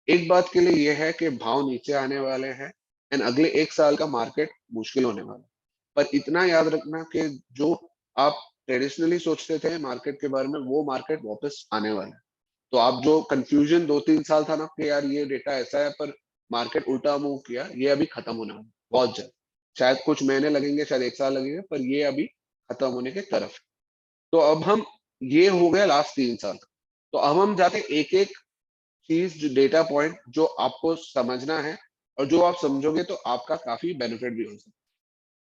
एक बात के लिए यह है कि भाव नीचे आने वाले हैं एंड अगले एक साल का मार्केट मुश्किल होने वाला है। पर इतना याद रखना कि जो आप ट्रेडिशनली सोचते थे मार्केट के बारे में, वो मार्केट वापस आने वाला है। तो आप जो कंफ्यूजन 2-3 साल था ना कि यार ये डेटा ऐसा है पर मार्केट उल्टा मूव किया, ये अभी खत्म होने वाला है बहुत जल्द। शायद कुछ महीने लगेंगे, शायद एक साल लगेगा, पर ये अभी खत्म होने के तरफ है। तो अब हम, ये हो गया लास्ट 3 साल। तो अब हम जाते एक एक चीज, जो डेटा पॉइंट जो आपको समझना है और जो आप समझोगे तो आपका काफी बेनिफिट भी हो सकता है।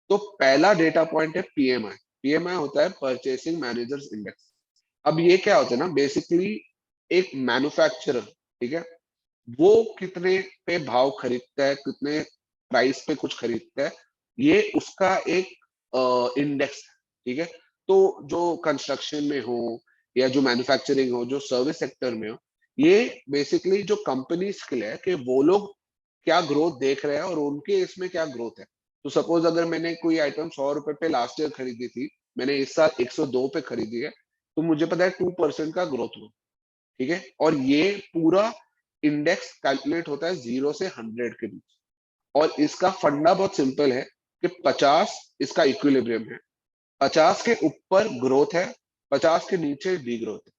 तो पहला डेटा पॉइंट है पीएमआई। पीएमआई होता है परचेसिंग मैनेजर्स इंडेक्स। अब ये क्या होता है ना, बेसिकली एक मैन्युफैक्चरर, ठीक है, वो कितने पे भाव खरीदता है, कितने प्राइस पे कुछ खरीदता है, ये उसका एक इंडेक्स है, ठीक है। तो जो कंस्ट्रक्शन में हो या जो मैन्युफैक्चरिंग हो, जो सर्विस सेक्टर में हो, ये बेसिकली जो कंपनीज के लिए है कि वो लोग क्या ग्रोथ देख रहे हैं और उनके इसमें क्या ग्रोथ है। तो सपोज अगर मैंने कोई आइटम 100 रुपए पे लास्ट ईयर खरीदी थी, मैंने इस साल 102 पे खरीदी है, तो मुझे पता है 2% का ग्रोथ हुआ, ठीक है। और ये पूरा इंडेक्स कैलकुलेट होता है 0 से 100 के बीच। और इसका फंडा बहुत सिंपल है कि 50 इसका इक्विलिब्रियम है, 50 के ऊपर ग्रोथ है, 50 के नीचे डी ग्रोथ है।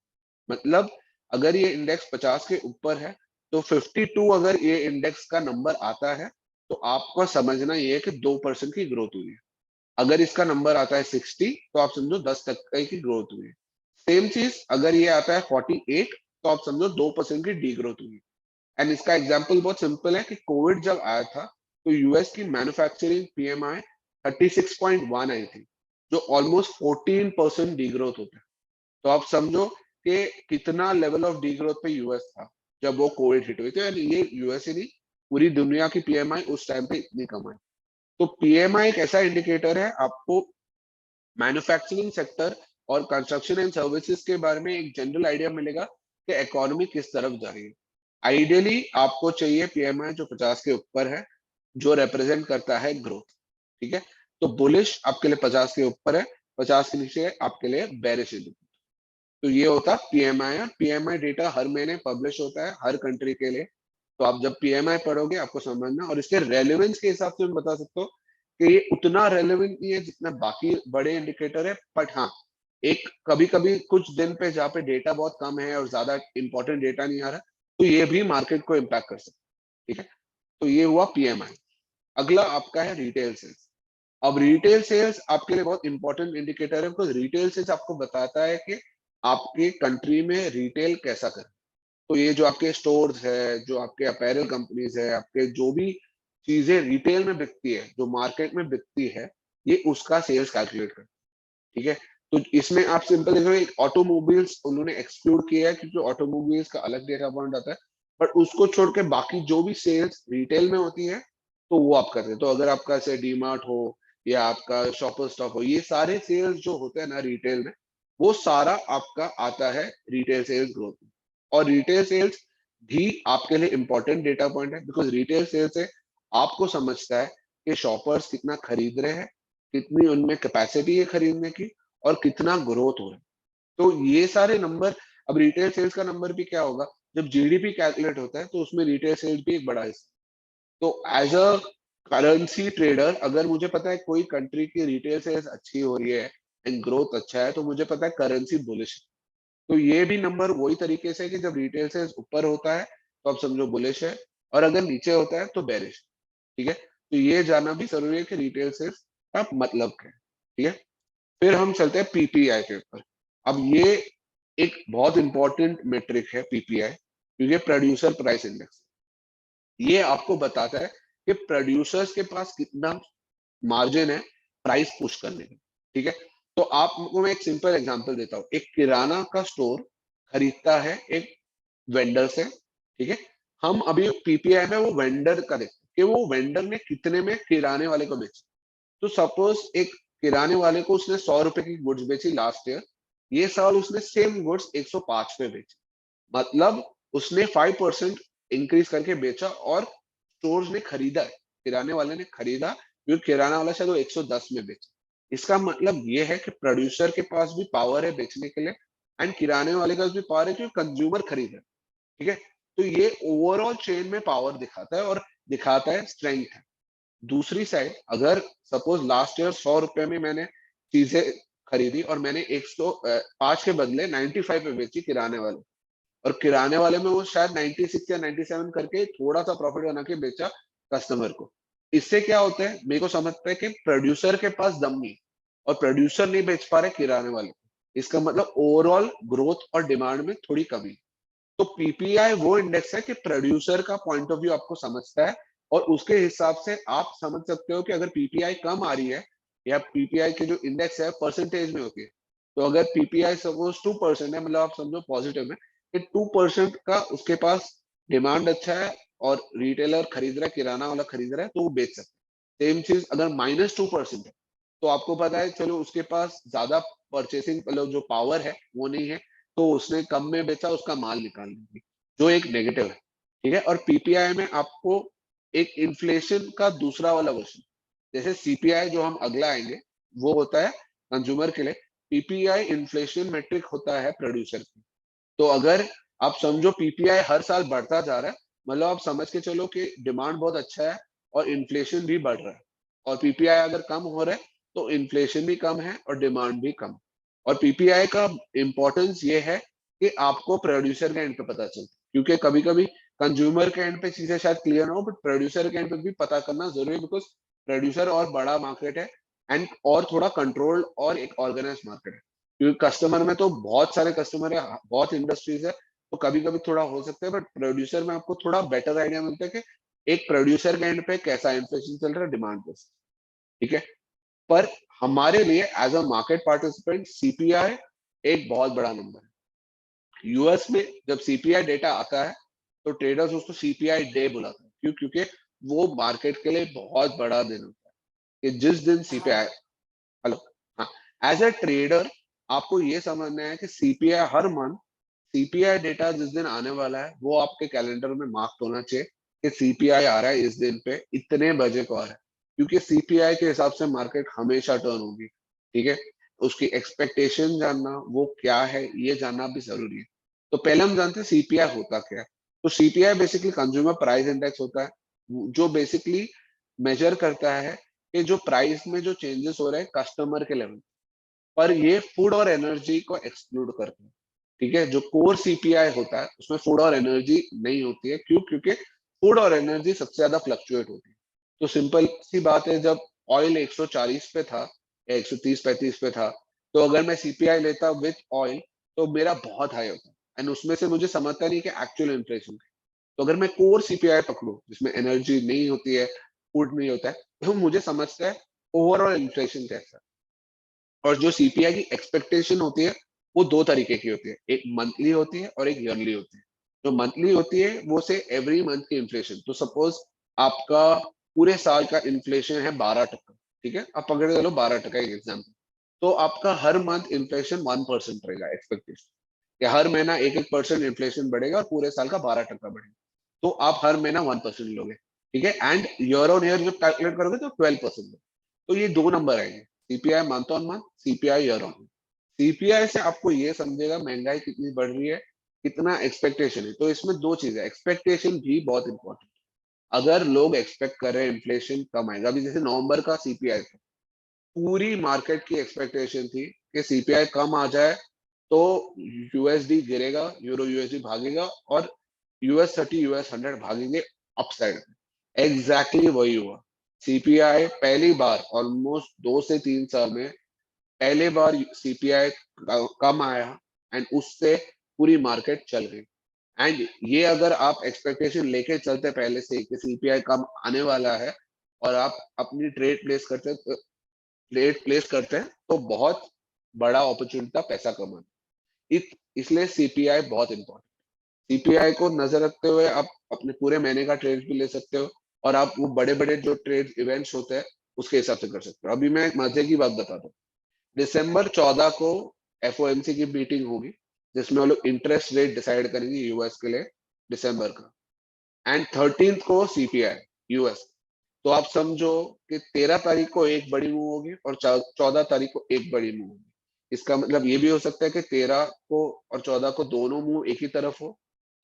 मतलब अगर ये इंडेक्स 50 के ऊपर है तो 52 अगर ये इंडेक्स का नंबर आता है तो आपको समझना ये है कि 2% की ग्रोथ हुई है। अगर इसका नंबर आता है 60 तो आप समझो 10% की ग्रोथ हुई है। सेम चीज अगर ये आता है 48 तो आप समझो 2% की डी ग्रोथ हुई है। एंड इसका एग्जाम्पल बहुत सिंपल है कि कोविड जब आया था तो यूएस की मैन्युफैक्चरिंग पीएमआई 36.1 आई थी, जो ऑलमोस्ट 14% डी ग्रोथ होता है। तो आप समझो कि कितना लेवल ऑफ डी ग्रोथ पे यूएस था जब वो कोविड हिट हुई थी। और ये यूएस ही नहीं, पूरी दुनिया की पीएमआई उस टाइम पे इतनी कम आई। तो पीएमआई एक ऐसा इंडिकेटर है, आपको मैन्युफैक्चरिंग सेक्टर और कंस्ट्रक्शन एंड सर्विसेज के बारे में एक जनरल आइडिया मिलेगा कि इकोनॉमी किस तरफ जा रही है। आइडियली आपको चाहिए पीएमआई जो 50 के ऊपर है, जो रिप्रेजेंट करता है ग्रोथ, ठीक है। तो बुलिश आपके लिए 50 के ऊपर है, 50 के नीचे आपके लिए बेरिश है। तो ये होता है पीएमआई। और पीएमआई डेटा हर महीने पब्लिश होता है हर कंट्री के लिए। तो आप जब पीएमआई पढ़ोगे आपको समझना, और इसके रेलेवेंस के हिसाब से मैं बता सकता हूँ कि ये उतना रेलेवेंट नहीं है जितना बाकी बड़े इंडिकेटर है। बट हाँ, एक कभी कभी कुछ दिन पे जहाँ पे डेटा बहुत कम है और ज्यादा इंपॉर्टेंट डेटा नहीं आ रहा, तो ये भी मार्केट को इम्पैक्ट कर सकता है, ठीक है। तो ये हुआ पीएमआई। अगला आपका है रिटेल सेल्स। अब रिटेल सेल्स आपके लिए बहुत इंपॉर्टेंट इंडिकेटर है, बिकॉज रिटेल सेल्स आपको बताता है कि आपके कंट्री में रिटेल कैसा कर। तो ये जो आपके स्टोर्स है, जो आपके अपैरल कंपनीज है, आपके जो भी चीजें रिटेल में बिकती है, जो मार्केट में बिकती है, ये उसका सेल्स कैलकुलेट कर, ठीक है। तो इसमें आप सिंपल देखो, एक ऑटोमोबाइल्स उन्होंने एक्सक्लूड किया है क्योंकि ऑटोमोबाइल्स का अलग डेटा पॉइंट आता है। बट उसको छोड़ के बाकी जो भी सेल्स रिटेल में होती है तो वो आप करते हैं। तो अगर आपका से डीमार्ट हो या आपका शॉपर स्टॉप हो, ये सारे सेल्स जो होते हैं ना रिटेल में, वो सारा आपका आता है रिटेल सेल्स ग्रोथ में। और रिटेल सेल्स भी आपके लिए इंपॉर्टेंट डेटा पॉइंट है, बिकॉज रिटेल सेल्स से आपको समझता है कि शॉपर्स कितना खरीद रहे हैं, कितनी उनमें कैपेसिटी है खरीदने की, और कितना ग्रोथ हो रहा है। तो ये सारे नंबर, अब रिटेल सेल्स का नंबर भी क्या होगा, जब जीडीपी कैलकुलेट होता है तो उसमें रिटेल सेल्स भी एक बड़ा हिस्सा। तो एज अ करेंसी ट्रेडर अगर मुझे पता है कोई कंट्री की रिटेल सेल्स अच्छी हो रही है एंड ग्रोथ अच्छा है, तो मुझे पता है करेंसी बुलिश है। तो ये भी नंबर वही तरीके से कि जब रिटेल सेल्स ऊपर होता है तो आप समझो बुलिश है, और अगर नीचे होता है तो बेरिश, ठीक है। तो ये जानना भी जरूरी है कि रिटेल सेल्स का मतलब क्या है, ठीक है। फिर हम चलते हैं पीपीआई के ऊपर। अब ये एक बहुत इंपॉर्टेंट मेट्रिक है पीपीआई, क्योंकि प्रोड्यूसर प्राइस इंडेक्स, ये आपको बताता है कि प्रोड्यूसर्स के पास कितना मार्जिन है प्राइस पुश करने का, ठीक है। तो आपको मैं एक सिंपल एग्जांपल देता हूँ। एक किराना का स्टोर खरीदता है एक वेंडर से, ठीक है। हम अभी पीपीआई में वो वेंडर का देखते हैं कि वो वेंडर ने कितने में किराने वाले को बेचा। तो सपोज एक किराने वाले को उसने 100 रुपए की गुड्स बेची लास्ट ईयर, ये साल उसने सेम गुड्स 105 पे बेची। मतलब उसने 5% इंक्रीज करके बेचा, और स्टोर्स ने खरीदा है, किराने वाले ने खरीदा, क्योंकि किराना वाला शायद वो 110 में बेचा। इसका मतलब ये है कि प्रोड्यूसर के पास भी पावर है बेचने के लिए, एंड किराने वाले के पास भी पावर है क्योंकि कंज्यूमर खरीद रहा है, ठीक है। तो ये ओवरऑल चेन में पावर दिखाता है और दिखाता है स्ट्रेंथ है। दूसरी साइड अगर सपोज लास्ट ईयर 100 रुपए में मैंने चीजें खरीदी और मैंने 105 के बदले 95 पे बेची किराने वाले, और किराने वाले में वो शायद 96 या 97 करके थोड़ा सा प्रॉफिट बना के बेचा कस्टमर को। इससे क्या होता है, मेरे को समझता है कि प्रोड्यूसर के पास दम नहीं, और प्रोड्यूसर नहीं बेच पा रहे किराने वाले को। इसका मतलब ओवरऑल ग्रोथ और डिमांड में थोड़ी कमी। तो पीपीआई वो इंडेक्स है कि प्रोड्यूसर का पॉइंट ऑफ व्यू आपको समझता है, और उसके हिसाब से आप समझ सकते हो कि अगर पीपीआई कम आ रही है, या पीपीआई के जो इंडेक्स है परसेंटेज में होती है, तो अगर पीपीआई सपोज 2% है, मतलब आप समझो पॉजिटिव में कि 2% का उसके पास डिमांड अच्छा है और रिटेलर खरीद रहा है, किराना वाला खरीद रहा है, तो वो बेच सकते हैं। सेम चीज अगर -2% है, तो आपको पता है चलो उसके पास ज्यादा परचेसिंग मतलब जो पावर है वो नहीं है, तो उसने कम में बेचा, उसका माल निकाल लेंगे, जो एक नेगेटिव है, ठीक है। और पीपीआई में आपको एक इन्फ्लेशन का दूसरा वाला वर्जन, जैसे सीपीआई जो हम अगला आएंगे वो होता है कंज्यूमर के लिए, पीपीआई इन्फ्लेशन मेट्रिक होता है प्रोड्यूसर की। तो अगर आप समझो पीपीआई हर साल बढ़ता जा रहा है, मतलब आप समझ के चलो कि डिमांड बहुत अच्छा है और इन्फ्लेशन भी बढ़ रहा है, और पीपीआई अगर कम हो रहा है तो इन्फ्लेशन भी कम है और डिमांड भी कम। और पीपीआई का इम्पोर्टेंस ये है कि आपको प्रोड्यूसर के एंड पे पता चलता है, क्योंकि कभी कभी कंज्यूमर के एंड पे चीजें शायद क्लियर ना हो, बट प्रोड्यूसर के एंड पे भी पता करना जरूरी है, बिकॉज प्रोड्यूसर और बड़ा मार्केट है एंड और थोड़ा कंट्रोल्ड और एक ऑर्गेनाइज मार्केट है, क्योंकि कस्टमर में तो बहुत सारे कस्टमर है, बहुत इंडस्ट्रीज है, तो कभी कभी थोड़ा हो सकता है, बट प्रोड्यूसर में आपको थोड़ा बेटर आइडिया मिलता है कि एक प्रोड्यूसर के एंड पे कैसा इन्फ्लेशन चल रहा है, डिमांड कैसा, ठीक है। पर हमारे लिए as a market participant CPI एक बहुत बड़ा नंबर है। यूएस में जब सीपीआई डेटा आता है तो ट्रेडर्स उसको सीपीआई डे बुलाते हैं, क्यों? क्योंकि वो मार्केट के लिए बहुत बड़ा दिन होता है कि जिस दिन सीपीआई, हेलो, हाँ, एज अ ट्रेडर आपको ये समझना है कि सीपीआई हर मंथ, सीपीआई डेटा जिस दिन आने वाला है वो आपके कैलेंडर में मार्क होना चाहिए कि सीपीआई आ रहा है इस दिन पे, इतने बजे को आ रहा है, क्योंकि सीपीआई के हिसाब से मार्केट हमेशा टर्न होगी, ठीक है। उसकी एक्सपेक्टेशन जानना वो क्या है ये जानना भी जरूरी है। तो पहले हम जानते हैं सीपीआई होता क्या है। तो CPI basically consumer price index होता है, जो बेसिकली मेजर करता है कि जो प्राइस में जो चेंजेस हो रहे हैं कस्टमर के लेवल पर, ये फूड और एनर्जी को एक्सक्लूड करते हैं, ठीक है। जो कोर सीपीआई होता है उसमें फूड और एनर्जी नहीं होती है, क्यों? क्योंकि फूड और एनर्जी सबसे ज्यादा फ्लक्चुएट होती है। तो सिंपल सी बात है, जब ऑयल 140 पे था या 130-35 पे था, तो अगर मैं सीपीआई लेता विथ ऑयल तो मेरा बहुत हाई होता, एंड उसमें से मुझे समझता नहीं कि एक्चुअल इन्फ्लेशन। तो अगर मैं कोर सीपीआई पकड़ू जिसमें एनर्जी नहीं होती है, फूड नहीं होता है, तो मुझे समझता है ओवरऑल इन्फ्लेशन कैसा है। और जो सीपीआई की एक्सपेक्टेशन होती है वो दो तरीके की होती है, एक मंथली होती है और एक ईयरली होती है। जो मंथली होती है वो से एवरी मंथ की इन्फ्लेशन, तो सपोज आपका पूरे साल का इन्फ्लेशन है 12%, ठीक है, आप पकड़ के चलो 12% एक एग्जाम्पल, तो आपका हर मंथ इन्फ्लेशन 1% रहेगा एक्सपेक्टेशन, कि हर महीना 1-1% इन्फ्लेशन बढ़ेगा और पूरे साल का 12% बढ़ेगा, तो आप हर महीना 1% लोगे, ठीक है। एंड ईयर ऑन ईयर जब कैलकुलेट करोगे तो 12%। तो ये दो नंबर आएंगे, CPI month on month, CPI year on. CPI से आपको ये समझेगा महंगाई कितनी बढ़ रही है, कितना एक्सपेक्टेशन है। तो इसमें दो चीजें, एक्सपेक्टेशन भी बहुत इंपॉर्टेंट। अगर लोग एक्सपेक्ट कर रहे हैं इन्फ्लेशन कम आएगा, अभी जैसे नवंबर का सीपीआई था, पूरी मार्केट की एक्सपेक्टेशन थी कि सीपीआई कम आ जाए तो यूएसडी गिरेगा, यूरो यूएसडी भागेगा और यूएस 30 यूएस 100 भागेंगे अपसाइड में। एग्जैक्टली वही हुआ। सीपीआई पहली बार ऑलमोस्ट 2 से 3 साल में पहले बार सीपीआई कम आया, एंड उससे पूरी मार्केट चल गई। एंड ये अगर आप एक्सपेक्टेशन लेके चलते पहले से कि सीपीआई कम आने वाला है और आप अपनी ट्रेड प्लेस करते हैं तो बहुत बड़ा अपॉर्चुनिटी था पैसा कमाना। इसलिए सीपीआई बहुत इंपॉर्टेंट। सीपीआई को नजर रखते हुए आप अपने पूरे महीने का ट्रेड भी ले सकते हो, और आप वो बड़े बड़े जो ट्रेड इवेंट्स होते हैं उसके हिसाब से कर सकते हो। अभी मैं एक मजे की बात बताता हूँ। दिसंबर 14 को एफओएमसी की मीटिंग होगी, जिसमें वो लोग इंटरेस्ट रेट डिसाइड करेंगे यूएस के लिए दिसंबर का, एंड 13 को सीपीआई यूएस। तो आप समझो कि 13 तारीख को एक बड़ी मूव होगी और 14 तारीख को एक बड़ी मूव होगी। इसका मतलब ये भी हो सकता है कि 13 को और 14 को दोनों मूव एक ही तरफ हो,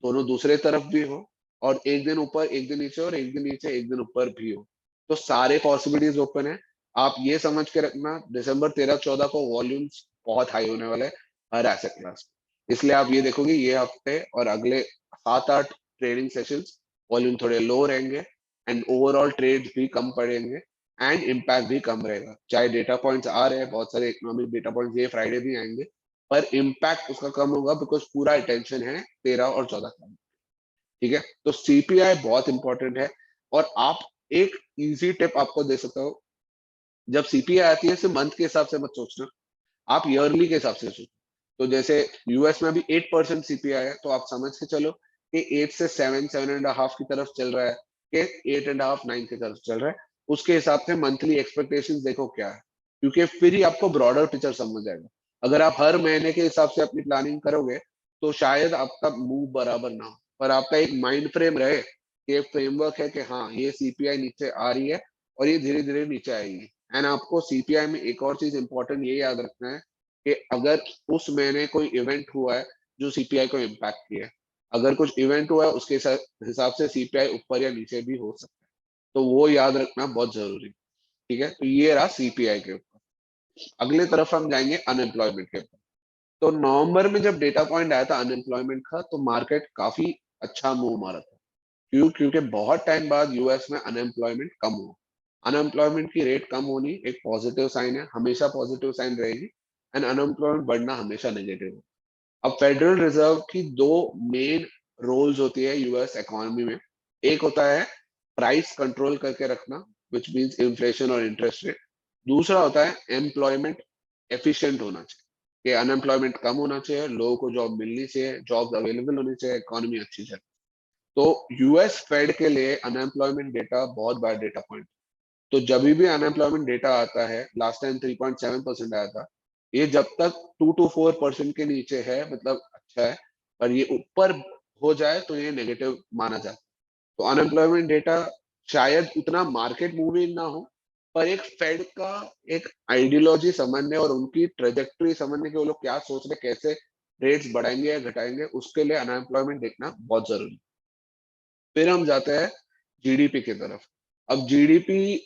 दोनों दूसरे तरफ भी हो, और एक दिन ऊपर एक दिन नीचे और एक दिन नीचे एक दिन ऊपर भी हो। तो सारे पॉसिबिलिटीज ओपन है। आप ये समझ के रखना दिसंबर 13-14 को वॉल्यूम्स बहुत हाई होने वाले हैं हर एसेट क्लास। इसलिए आप ये देखोगे ये हफ्ते और अगले 7-8 ट्रेडिंग सेशंस वॉल्यूम थोड़े लो रहेंगे, एंड ओवरऑल ट्रेड भी कम पड़ेंगे, एंड इम्पैक्ट भी कम रहेगा। चाहे डेटा पॉइंट्स आ रहे हैं, बहुत सारे इकोनॉमिक डेटा पॉइंट्स ये फ्राइडे भी आएंगे, पर इम्पैक्ट उसका कम होगा बिकॉज पूरा अटेंशन है 13 और 14 का, ठीक है। तो सीपीआई बहुत इंपॉर्टेंट है। और आप एक इजी टिप आपको दे सकता हूँ, जब सीपीआई आती है सिर्फ मंथ के हिसाब से मत सोचना, आप ईयरली के हिसाब से सोचो। तो जैसे यूएस में अभी 8% सीपीआई है, तो आप समझ के चलो कि 8 से 7-7.5 की तरफ चल रहा है, कि 8.5-9 की तरफ चल रहा है। उसके हिसाब से मंथली एक्सपेक्टेशन देखो क्या है, क्योंकि फिर ही आपको ब्रॉडर पिक्चर समझ आएगा। अगर आप हर महीने के हिसाब से अपनी प्लानिंग करोगे तो शायद आपका मूव बराबर ना हो, पर आपका एक माइंड फ्रेम रहे कि एक फ्रेमवर्क है कि हाँ ये सीपीआई नीचे आ रही है और ये धीरे धीरे नीचे आएगी। एंड आपको सीपीआई में एक और चीज इंपॉर्टेंट ये याद रखना है कि अगर उस महीने कोई इवेंट हुआ है जो सीपीआई को इम्पैक्ट किया है, अगर कुछ इवेंट हुआ है उसके हिसाब से सीपीआई ऊपर या नीचे भी हो सकता है, तो वो याद रखना बहुत जरूरी है। ठीक है, तो ये रहा सीपीआई के ऊपर। अगले तरफ हम जाएंगे अनएम्प्लॉयमेंट के ऊपर। तो नवंबर में जब डेटा पॉइंट आया था अनएम्प्लॉयमेंट का, तो मार्केट काफी अच्छा मूव मारा था। क्योंकि बहुत टाइम बाद यूएस में अनएम्प्लॉयमेंट कम हुआ। अनएम्प्लॉयमेंट की रेट कम होनी एक पॉजिटिव साइन है, हमेशा पॉजिटिव साइन रहेगी। एंड अनएम्प्लॉयमेंट बढ़ना हमेशा नेगेटिव है। अब फेडरल रिजर्व की दो मेन रोल्स होती है यूएस इकोनॉमी में। एक होता है प्राइस कंट्रोल करके रखना, विच मीन्स इन्फ्लेशन और इंटरेस्ट रेट। दूसरा होता है एम्प्लॉयमेंट एफिशिएंट होना चाहिए, कि अनएम्प्लॉयमेंट कम होना चाहिए, लोगों को जॉब मिलनी चाहिए, जॉब अवेलेबल होनी चाहिए, इकोनॉमी अच्छी चले। तो यूएस फेड के लिए अनएम्प्लॉयमेंट डेटा बहुत बड़ा डेटा पॉइंट। तो जब भी अनएम्प्लॉयमेंट डेटा आता है, लास्ट टाइम 3.7% आया था, ये जब तक 2 to 4% के नीचे है मतलब अच्छा है, पर ये ऊपर हो जाए तो ये नेगेटिव माना जाता है। तो अनएम्प्लॉयमेंट डेटा शायद उतना मार्केट मूविंग ना हो, पर एक फेड का एक आइडियोलॉजी समझने और उनकी ट्रेजेक्टरी समझने के वो लोग क्या सोच रहे, कैसे रेट्स बढ़ाएंगे या घटाएंगे, उसके लिए अनएम्प्लॉयमेंट देखना बहुत जरूरी है। फिर हम जाते हैं जीडीपी की तरफ। अब जीडीपी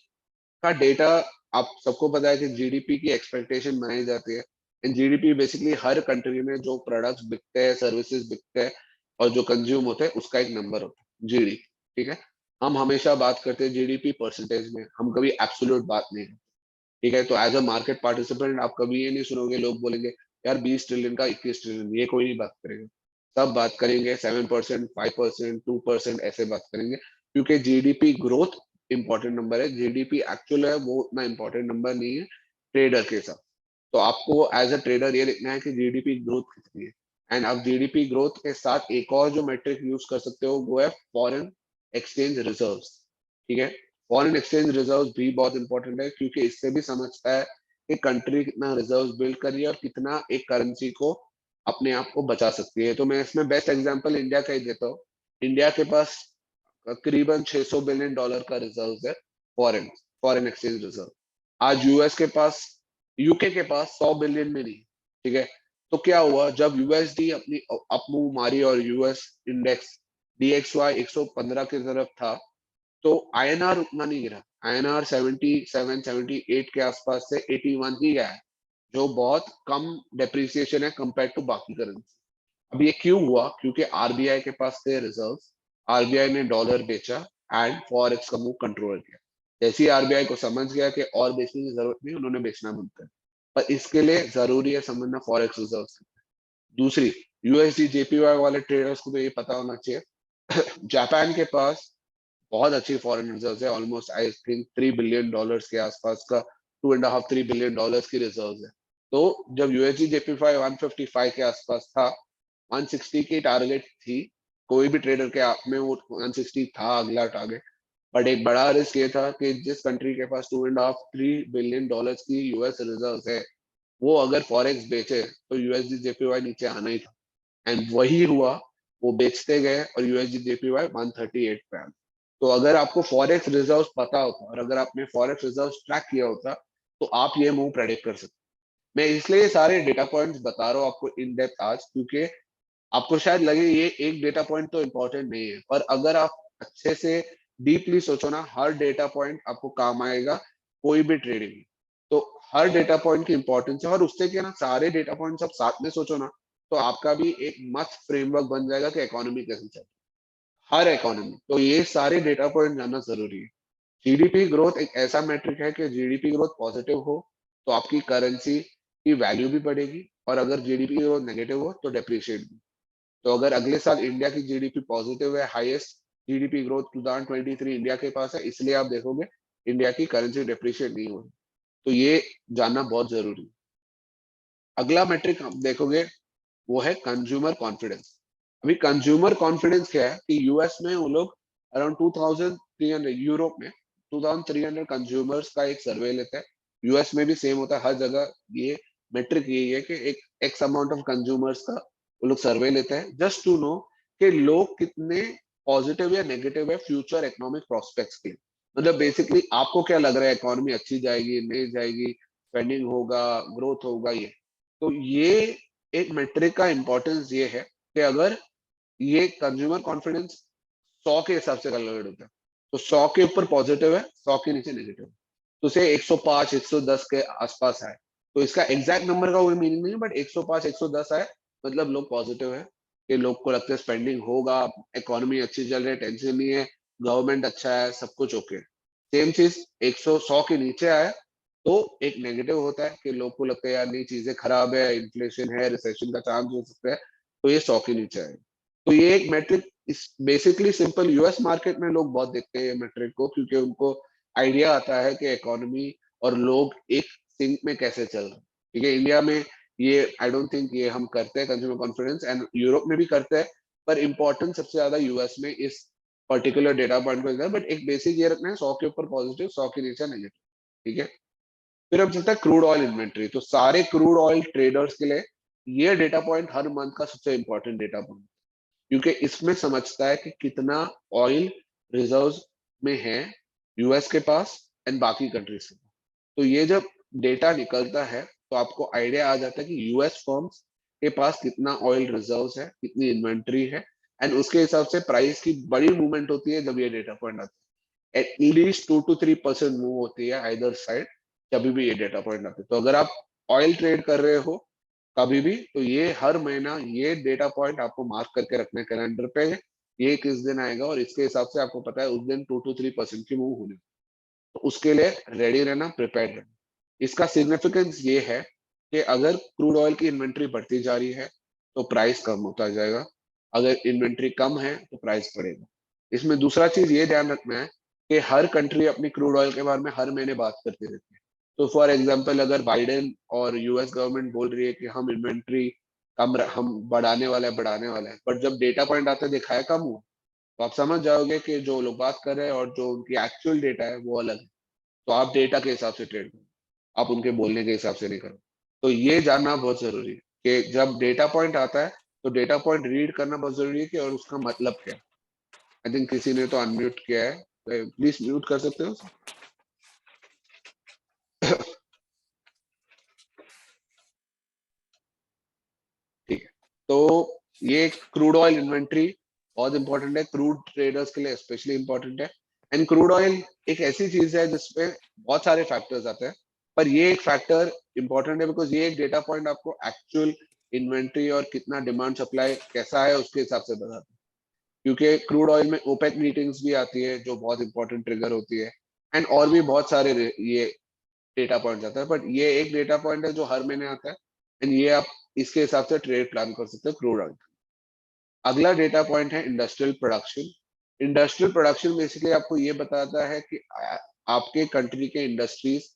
का डेटा, आप सबको पता है कि जीडीपी की एक्सपेक्टेशन बनाई जाती है। And GDP basically her country में जो प्रोडक्ट्स बिकते हैं, सर्विसेज बिकते हैं और जो कंज्यूम होते हैं उसका एक नंबर होता है जीडीपी। ठीक है, हम हमेशा बात करते हैं जीडीपी परसेंटेज में, हम कभी एब्सोल्यूट बात नहीं करते। ठीक है, तो एज अ मार्केट पार्टिसिपेंट आप कभी ये नहीं सुनोगे लोग बोलेंगे यार 20 ट्रिलियन का 21 ट्रिलियन, ये कोई नहीं बात करेगा। सब बात करेंगे 7%, 5%, 2% ऐसे बात करेंगे, क्योंकि जीडीपी ग्रोथ इंपॉर्टेंट नंबर है। जीडीपी एक्चुअल है वो उतना इंपॉर्टेंट नंबर नहीं है ट्रेडर के साथ। तो आपको एज अ ट्रेडर ये लिखना है कि जीडीपी ग्रोथ कितनी है। एंड आप जीडीपी ग्रोथ के साथ एक और जो मेट्रिक यूज कर सकते हो वो है फॉरेन एक्सचेंज रिजर्व्स। ठीक है, फॉरेन एक्सचेंज रिजर्व भी बहुत इंपॉर्टेंट है, क्योंकि इससे भी समझता है कि कंट्री कितना रिजर्व बिल्ड कर रही है और कितना एक करेंसी को अपने आप को बचा सकती है। तो मैं इसमें बेस्ट एग्जांपल इंडिया का ही देता हूँ। इंडिया के पास करीबन $600 बिलियन का रिजर्व है, फॉरेन फॉरेन एक्सचेंज रिजर्व। आज यूएस के पास, यूके के पास 100 बिलियन में नहीं। ठीक है, तो क्या हुआ जब यूएसडी अपनी अप मूव मारी और यूएस इंडेक्स डीएक्सवाई 115 की तरफ था, तो आईएनआर उतना नहीं गिरा। आईएनआर 77 78 के आसपास से 81 ही गया है, जो बहुत कम डेप्रिसिएशन है कंपेयर टू बाकी करेंसी। अब ये क्यों हुआ? क्योंकि आरबीआई के पास थे रिजर्व, आरबीआई ने डॉलर बेचा एंड फॉरेक्स का मूव कंट्रोल किया। जैसे ही आरबीआई को समझ गया कि और बेचने की जरूरत नहीं, उन्होंने बेचना बंद कर दिया। पर इसके लिए जरूरी है समझना फॉरेक्स रिजर्व। दूसरी, यूएसडी जेपीवाई वाले ट्रेडर्स को तो ये पता होना चाहिए जापान के पास बहुत अच्छी फॉरेन रिजर्व है, ऑलमोस्ट आई थिंक $3 बिलियन के आसपास का, 2.5 3 बिलियन डॉलर्स की रिजर्व है। तो जब यूएसडी जेपीवाई 155 के आसपास था, 160 की टारगेट थी, कोई भी ट्रेडर के आप में वो 160 था अगला टारगेट। बट एक बड़ा रिस्क ये था कि जिस कंट्री के पास 2.5 3 बिलियन डॉलर्स की यूएस रिजर्व है, वो अगर फॉरेक्स बेचे तो यूएसडी जेपीवाई नीचे आना ही था। एंड वही हुआ, वो बेचते गए और यूएसडी जेपीवाई 138 पे आ। तो अगर आपको फॉरेक्स रिजर्व्स पता होता और अगर आपने फॉरेक्स रिजर्व्स ट्रैक किया होता, तो आप ये मूव प्रेडिक्ट कर सकते। मैं इसलिए ये सारे डेटा पॉइंट्स बता रहा हूँ आपको इन डेप्थ आज, क्योंकि आपको शायद लगे ये एक डेटा पॉइंट तो इंपॉर्टेंट नहीं है, पर अगर आप अच्छे से डीपली सोचो ना, हर डेटा पॉइंट आपको काम आएगा कोई भी ट्रेडिंग में। तो हर डेटा पॉइंट की इंपॉर्टेंस है, और उससे क्या ना, सारे डेटा पॉइंट्स आप साथ में सोचो ना, तो आपका भी एक मस्त फ्रेमवर्क बन जाएगा कि इकोनॉमी कैसे चले, हर इकोनॉमी। तो ये सारे डेटा पॉइंट जानना जरूरी है। जीडीपी ग्रोथ एक ऐसा मैट्रिक है कि जीडीपी ग्रोथ पॉजिटिव हो तो आपकी करेंसी की वैल्यू भी बढ़ेगी, और अगर जीडीपी ग्रोथ नेगेटिव हो तो डेप्रिशिएट भी। तो अगर अगले साल इंडिया की जीडीपी पॉजिटिव है, हाईएस्ट जीडीपी ग्रोथ 2023 इंडिया के पास है, इसलिए आप देखोगे इंडिया की करेंसी डेप्रिशिएट नहीं हो रही। तो ये जानना बहुत जरूरी है। अगला मैट्रिक आप देखोगे वो है कंज्यूमर कॉन्फिडेंस। अभी कंज्यूमर कॉन्फिडेंस क्या है कि यूएस में वो लोग अराउंड 2300, यूरोप में 2300 कंज्यूमर्स का एक सर्वे लेते हैं। यूएस में भी सेम होता है, हर जगह ये मेट्रिक यही है कि एक एक्स अमाउंट ऑफ कंज्यूमर्स का वो लोग सर्वे लेते हैं जस्ट टू नो कि लोग कितने पॉजिटिव या नेगेटिव है फ्यूचर इकोनॉमिक प्रोस्पेक्ट्स के। मतलब बेसिकली आपको क्या लग रहा है, इकोनॉमी अच्छी जाएगी नहीं जाएगी, स्पेंडिंग होगा, ग्रोथ होगा, ये तो ये एक मेट्रिक का इंपॉर्टेंस ये है कि अगर ये कंज्यूमर कॉन्फिडेंस 100 के हिसाब से कैलकुलेट होता है, तो 100 के ऊपर पॉजिटिव है, 100 के नीचे नेगेटिव है, तो उसे 105 110 के आसपास आए, तो इसका एग्जैक्ट नंबर का कोई मीनिंग नहीं है, बट 105 110 आए मतलब लोग पॉजिटिव है, कि लोग को लगता है स्पेंडिंग होगा, इकोनॉमी अच्छी चल रही है, टेंशन नहीं है, गवर्नमेंट अच्छा है, सब कुछ ओके। सेम चीज 100 के नीचे आए तो एक नेगेटिव होता है कि लोग को लगता है यार नहीं चीजें खराब है, इन्फ्लेशन है, रिसेशन का चांस हो सकता है, तो ये 100 के नीचे आए। तो ये एक मैट्रिक इस बेसिकली सिंपल यूएस मार्केट में लोग बहुत देखते हैं ये मैट्रिक को, क्योंकि उनको आइडिया आता है कि इकोनॉमी और लोग एक सिंक में कैसे चल रहे हैं। ठीक है, इंडिया में ये आई डोंट थिंक ये हम करते हैं कंज्यूमर कॉन्फिडेंस, एंड यूरोप में भी करते हैं, पर इम्पोर्टेंस सबसे ज्यादा यूएस में इस पर्टिकुलर डेटा पॉइंट को है। बट एक बेसिक ये रखना है 100 के ऊपर पॉजिटिव, 100 के नीचे नेगेटिव। ठीक है, फिर अब चलता है क्रूड ऑयल इन्वेंट्री। तो सारे क्रूड ऑयल ट्रेडर्स के लिए ये डेटा पॉइंट हर मंथ का सबसे इंपॉर्टेंट डेटा पॉइंट, क्योंकि इसमें समझता है कि कितना ऑयल रिजर्व्स में है यूएस के पास एंड बाकी कंट्रीज के पास। तो ये जब डेटा निकलता है तो आपको आइडिया आ जाता है कि यूएस फर्म्स के पास कितना ऑयल रिजर्व्स है, कितनी इन्वेंट्री है, एंड उसके हिसाब से प्राइस की बड़ी मूवमेंट होती है जब ये डेटा पॉइंट आता है। एटलीस्ट 2 to 3% मूव होती है आइदर साइड जब भी ये डेटा पॉइंट आते हैं। तो अगर आप ऑयल ट्रेड कर रहे हो कभी भी, तो ये हर महीना ये डेटा पॉइंट आपको मार्क करके रखना है कैलेंडर पे, ये किस दिन आएगा, और इसके हिसाब से आपको पता है उस दिन 2 to 3% की मूव होनी, तो उसके लिए रेडी रहना, प्रिपेयर रहना। इसका सिग्निफिकेंस ये है कि अगर क्रूड ऑयल की इन्वेंट्री बढ़ती जा रही है तो प्राइस कम होता जाएगा, अगर इन्वेंट्री कम है तो प्राइस बढ़ेगा। इसमें दूसरा चीज ये ध्यान रखना है कि हर कंट्री अपनी क्रूड ऑयल के बारे में हर महीने बात करती रहती है। तो फॉर एग्जांपल अगर बाइडेन और यूएस गवर्नमेंट बोल रही है कि हम इन्वेंट्री हम बढ़ाने वाला है, बट जब डेटा पॉइंट आता है दिखाया कम हुआ, तो आप समझ जाओगे कि जो लोग बात कर रहे हैं और जो उनकी एक्चुअल डेटा है वो अलग है। तो आप डेटा के हिसाब से ट्रेड करो, आप उनके बोलने के हिसाब से नहीं करो। तो ये जानना बहुत जरूरी है कि जब डेटा पॉइंट आता है तो डेटा पॉइंट रीड करना बहुत जरूरी है कि और उसका मतलब क्या है। आई थिंक किसी ने तो अनम्यूट किया है, प्लीज म्यूट कर सकते हो। ठीक है, तो ये क्रूड ऑयल इन्वेंट्री बहुत इंपॉर्टेंट है, क्रूड ट्रेडर्स के लिए स्पेशली इंपॉर्टेंट है। एंड क्रूड ऑयल एक ऐसी चीज है जिसपे बहुत सारे फैक्टर्स आते हैं, पर ये एक फैक्टर इंपॉर्टेंट है बिकॉज ये एक डेटा पॉइंट आपको एक्चुअल इन्वेंट्री और कितना डिमांड सप्लाई कैसा है उसके हिसाब से बताता है। क्योंकि क्रूड ऑयल में ओपेक मीटिंग्स भी आती है जो बहुत इंपॉर्टेंट ट्रिगर होती है, एंड और भी बहुत सारे ये डेटा पॉइंट आता है, बट ये एक डेटा पॉइंट है जो हर महीने आता है, एंड ये आप इसके हिसाब से ट्रेड प्लान कर सकते हो क्रूड ऑयल। अगला डेटा पॉइंट है industrial production. Industrial production basically आपको ये बताता है कि आपके कंट्री के इंडस्ट्रीज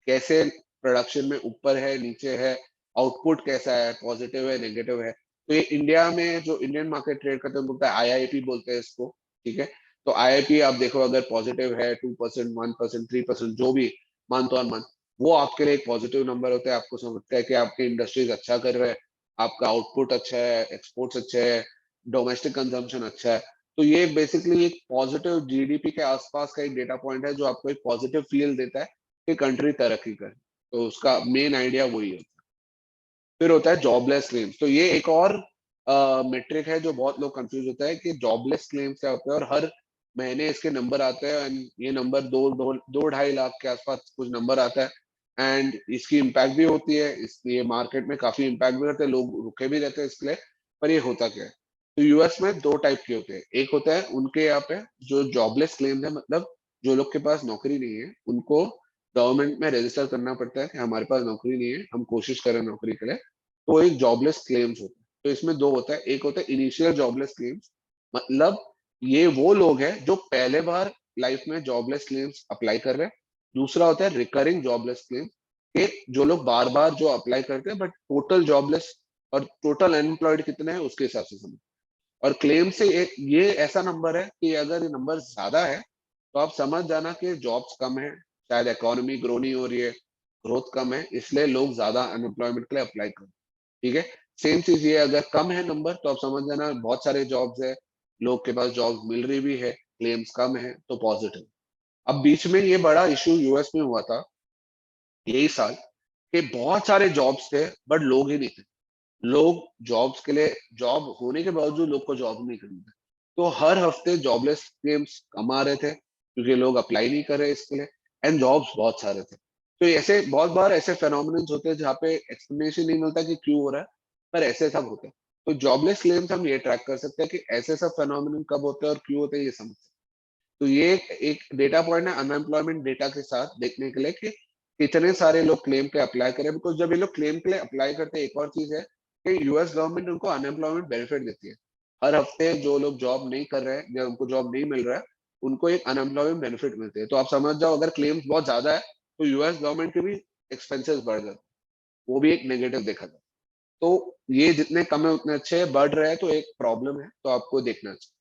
कैसे प्रोडक्शन में ऊपर है नीचे है, आउटपुट कैसा है, पॉजिटिव है नेगेटिव है। तो ये इंडिया में जो इंडियन मार्केट ट्रेड करते हैं बोलता है आईआईपी बोलते हैं इसको। ठीक है, तो आईआईपी आप देखो अगर पॉजिटिव है 2% 1% 3% जो भी मंथ ऑन मंथ, वो आपके लिए एक पॉजिटिव नंबर होता है। आपको समझता है कि आपके इंडस्ट्रीज अच्छा कर रहे हैं, आपका आउटपुट अच्छा है, एक्सपोर्ट्स अच्छे है, डोमेस्टिक कंजम्पशन अच्छा है। तो ये बेसिकली एक पॉजिटिव जीडीपी के आसपास का एक डेटा पॉइंट है जो आपको एक पॉजिटिव फील देता है कि कंट्री तरक्की करे। तो उसका मेन आइडिया वही है। फिर होता है जॉबलेस क्लेम्स। तो ये एक और मेट्रिक है जो बहुत लोग कंफ्यूज होता है कि जॉबलेस क्लेम्स क्या होता है, और हर महीने इसके नंबर आते हैं, एंड ये नंबर 2-2.5 लाख के आसपास कुछ नंबर आता है, एंड इसकी इम्पैक्ट भी होती है, इसलिए मार्केट में काफी इम्पैक्ट भी रहते हैं, लोग रुके भी रहते हैं इसके लिए। पर ये होता क्या है, तो यूएस में दो टाइप के होते हैं। एक होता है उनके यहाँ पे जो जॉबलेस क्लेम्स है, मतलब जो लोग के पास नौकरी नहीं है उनको गवर्नमेंट में रजिस्टर करना पड़ता है कि हमारे पास नौकरी नहीं है, हम कोशिश करें नौकरी के लिए, तो एक जॉबलेस क्लेम्स होता है। तो इसमें दो होता है, एक होता है इनिशियल जॉबलेस क्लेम्स, मतलब ये वो लोग हैं जो पहले बार लाइफ में जॉबलेस क्लेम्स अप्लाई कर रहे हैं। दूसरा होता है रिकरिंग जॉबलेस क्लेम, के जो लोग बार बार जो अप्लाई करते हैं बट टोटल जॉबलेस और टोटल अनएम्प्लॉयड कितने हैं उसके हिसाब से समझ। और क्लेम से ये ऐसा नंबर है कि अगर ये नंबर ज्यादा है तो आप समझ जाना कि जॉब्स कम है, शायद इकोनॉमी ग्रो नहीं हो रही है, ग्रोथ कम है, इसलिए लोग ज्यादा अनएम्प्लॉयमेंट के लिए अप्लाई कर, ठीक है। सेम चीज ये, अगर कम है नंबर तो आप समझ जाना बहुत सारे जॉब्स है, लोग के पास जॉब्स मिल रही भी है, क्लेम्स कम है तो पॉजिटिव। अब बीच में ये बड़ा इशू यूएस में हुआ था यही साल कि बहुत सारे जॉब्स थे बट लोग ही नहीं थे। लोग जॉब्स के लिए, जॉब होने के बावजूद लोग को जॉब नहीं करनी थी, तो हर हफ्ते जॉबलेस क्लेम्स कम आ रहे थे क्योंकि लोग अप्लाई नहीं कर रहे इसके लिए, एंड जॉब्स बहुत सारे थे। तो ऐसे बहुत बार ऐसे फेनोमेनन्स होते हैं जहाँ पे एक्सप्लेनेशन नहीं मिलता कि क्यों हो रहा है, पर ऐसे सब होते हैं। तो जॉबलेस क्लेम्स हम ये ट्रैक कर सकते हैं कि ऐसे सब फेनोमेनन कब होते हैं और क्यों होते हैं, ये समझ सकते हैं। तो ये एक डेटा पॉइंट है अनएम्प्लॉयमेंट डेटा के साथ देखने के लिए कि कितने सारे लोग क्लेम पे अप्लाई करें, बिकॉज जब ये लोग क्लेम के लिए अप्लाई करते हैं, एक और चीज है कि यूएस गवर्नमेंट उनको अनएम्प्लॉयमेंट बेनिफिट देती है। हर हफ्ते जो लोग जॉब नहीं कर रहे हैं या उनको जॉब नहीं मिल रहा है, उनको एक अनएम्प्लॉयमेंट बेनिफिट मिलते हैं। तो आप समझ जाओ अगर क्लेम्स बहुत ज्यादा है तो यूएस गवर्नमेंट के भी एक्सपेंसेस बढ़ जाते हैं, वो भी एक नेगेटिव देखा जाए। तो ये जितने कम है उतने अच्छे है, बढ़ रहे हैं तो एक प्रॉब्लम है, तो आपको देखना चाहिए।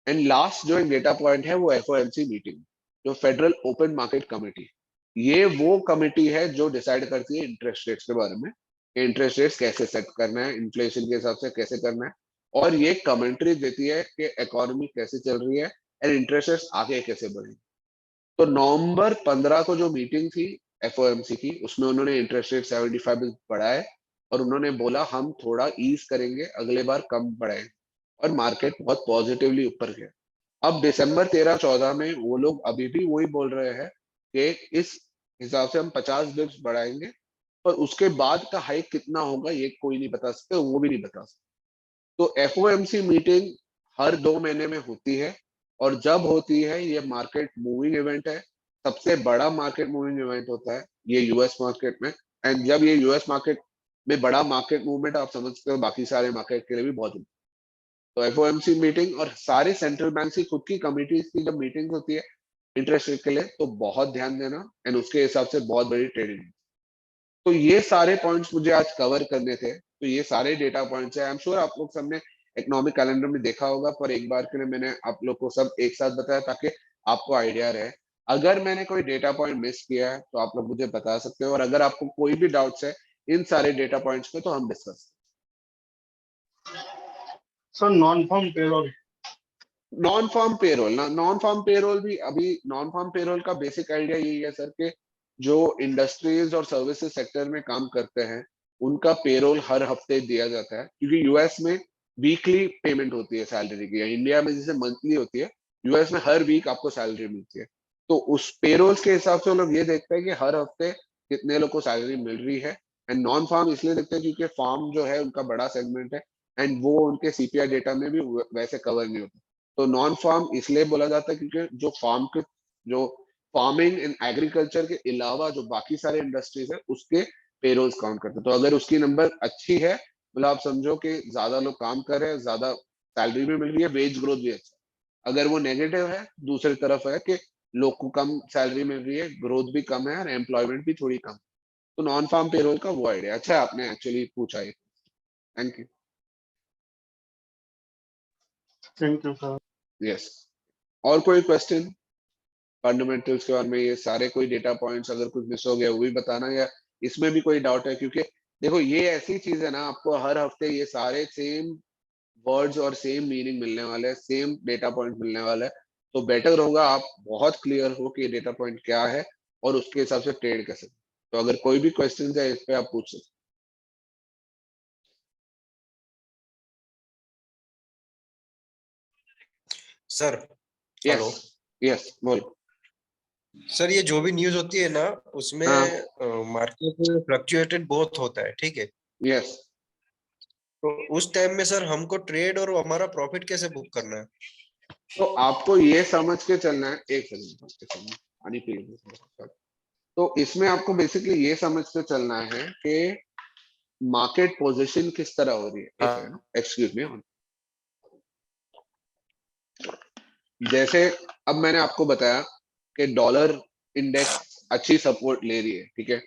एंड लास्ट जो एक डेटा पॉइंट है वो एफओएमसी मीटिंग, जो फेडरल ओपन मार्केट कमेटी, ये वो कमेटी है जो डिसाइड करती है इंटरेस्ट रेट्स के बारे में, इंटरेस्ट रेट्स कैसे सेट करना है, इन्फ्लेशन के हिसाब से कैसे करना है, और ये कमेंट्री देती है कि इकोनॉमी कैसे चल रही है एंड इंटरेस्ट रेट्स आगे कैसे बढ़ेंगे। तो नवंबर 15 को जो मीटिंग थी एफओएमसी की, उसमें उन्होंने इंटरेस्ट रेट 75 बढ़ाए और उन्होंने बोला हम थोड़ा ईज करेंगे, अगले बार कम बढ़ाएंगे, और मार्केट बहुत पॉजिटिवली ऊपर गया। अब दिसंबर 13-14 में वो लोग अभी भी वही बोल रहे हैं कि इस हिसाब से हम 50 बिप्स बढ़ाएंगे, पर उसके बाद का हाइक कितना होगा ये कोई नहीं बता सकते, वो भी नहीं बता सकते। तो एफओएमसी मीटिंग हर 2 महीने में होती है, और जब होती है ये मार्केट मूविंग इवेंट है, सबसे बड़ा मार्केट मूविंग इवेंट होता है ये यूएस मार्केट में। एंड जब ये यूएस मार्केट में बड़ा मार्केट मूवमेंट, आप समझ सकते हो बाकी सारे मार्केट के लिए भी बहुत। तो एफओएमसी मीटिंग और सारे सेंट्रल बैंक की खुद की कमिटीज की जब मीटिंग होती है इंटरेस्ट रेट के लिए, तो बहुत ध्यान देना, एंड उसके हिसाब से बहुत बड़ी ट्रेडिंग। तो ये सारे पॉइंट्स मुझे आज कवर करने थे, तो ये सारे डेटा पॉइंट्स है। आई एम श्योर आप लोग सबने इकोनॉमिक कैलेंडर में देखा होगा, पर एक बार के लिए मैंने आप लोग को सब एक साथ बताया ताकि आपको आइडिया रहे। अगर मैंने कोई डेटा पॉइंट मिस किया है तो आप लोग मुझे बता सकते हो, और अगर आपको कोई भी डाउट्स है इन सारे डेटा पॉइंट्स पे तो हम discuss. Sir non farm payroll. Non farm payroll ना, नॉन फॉर्म पेरोल भी अभी, नॉन फॉर्म पेरोल का बेसिक आइडिया यही है सर कि जो इंडस्ट्रीज और सर्विसेज सेक्टर में काम करते हैं उनका पेरोल हर हफ्ते दिया जाता है, क्योंकि यूएस में वीकली पेमेंट होती है सैलरी की, इंडिया में जैसे मंथली होती है, यूएस में हर वीक आपको सैलरी मिलती है। तो उस पेरोल्स के हिसाब से लोग ये देखते हैं कि हर हफ्ते कितने लोग को सैलरी मिल रही है। एंड नॉन फार्म इसलिए देखते हैं क्योंकि फार्म जो है उनका बड़ा सेगमेंट है, एंड वो उनके सीपीआई डेटा में भी वैसे कवर नहीं होता। तो नॉन फार्म इसलिए बोला जाता है क्योंकि जो फार्म के, जो फार्मिंग एंड एग्रीकल्चर के अलावा जो बाकी सारे इंडस्ट्रीज है उसके पेरोल्स काउंट करते हैं। तो अगर उसकी नंबर अच्छी है, मतलब आप समझो कि ज्यादा लोग काम कर रहे हैं, ज्यादा सैलरी भी मिल रही है, वेज ग्रोथ भी अच्छा है। अगर वो नेगेटिव है, दूसरी तरफ है कि लोग को कम सैलरी मिल रही है, ग्रोथ भी कम है और एम्प्लॉयमेंट भी थोड़ी कम। तो नॉन फार्म पेरोल का वो आइडिया अच्छा है, आपने एक्चुअली पूछा है। Thank you. Thank you sir. Yes, और कोई क्वेश्चन फंडामेंटल्स के बारे में, ये सारे कोई डेटा पॉइंट्स अगर कुछ मिस हो गया वो भी बताना, या इसमें भी कोई डाउट है, क्योंकि देखो ये ऐसी चीज है ना, आपको हर हफ्ते ये सारे सेम वर्ड्स और सेम मीनिंग मिलने वाले हैं, सेम डेटा पॉइंट मिलने वाला है। तो बेटर होगा आप बहुत क्लियर हो कि ये डेटा पॉइंट क्या है और उसके हिसाब से ट्रेड कैसे। तो अगर कोई भी क्वेश्चन है इस पे आप पूछ सकते। Sir yes, hello. यस बोलो। सर ये जो भी न्यूज होती है ना उसमें हाँ, मार्केट फ्लक्चुएटेड बहुत होता है, ठीक है। यस। तो उस टाइम में सर हमको ट्रेड और हमारा प्रॉफिट कैसे बुक करना है? तो आपको ये समझ के चलना है, एक सेकंड पानी पी लीजिए। तो इसमें आपको बेसिकली ये समझ के चलना है कि मार्केट पोजीशन किस तरह हो रही है। एक सेकंड, एक्सक्यूज मी। जैसे अब मैंने आपको बताया कि डॉलर इंडेक्स अच्छी सपोर्ट ले रही है, ठीक है।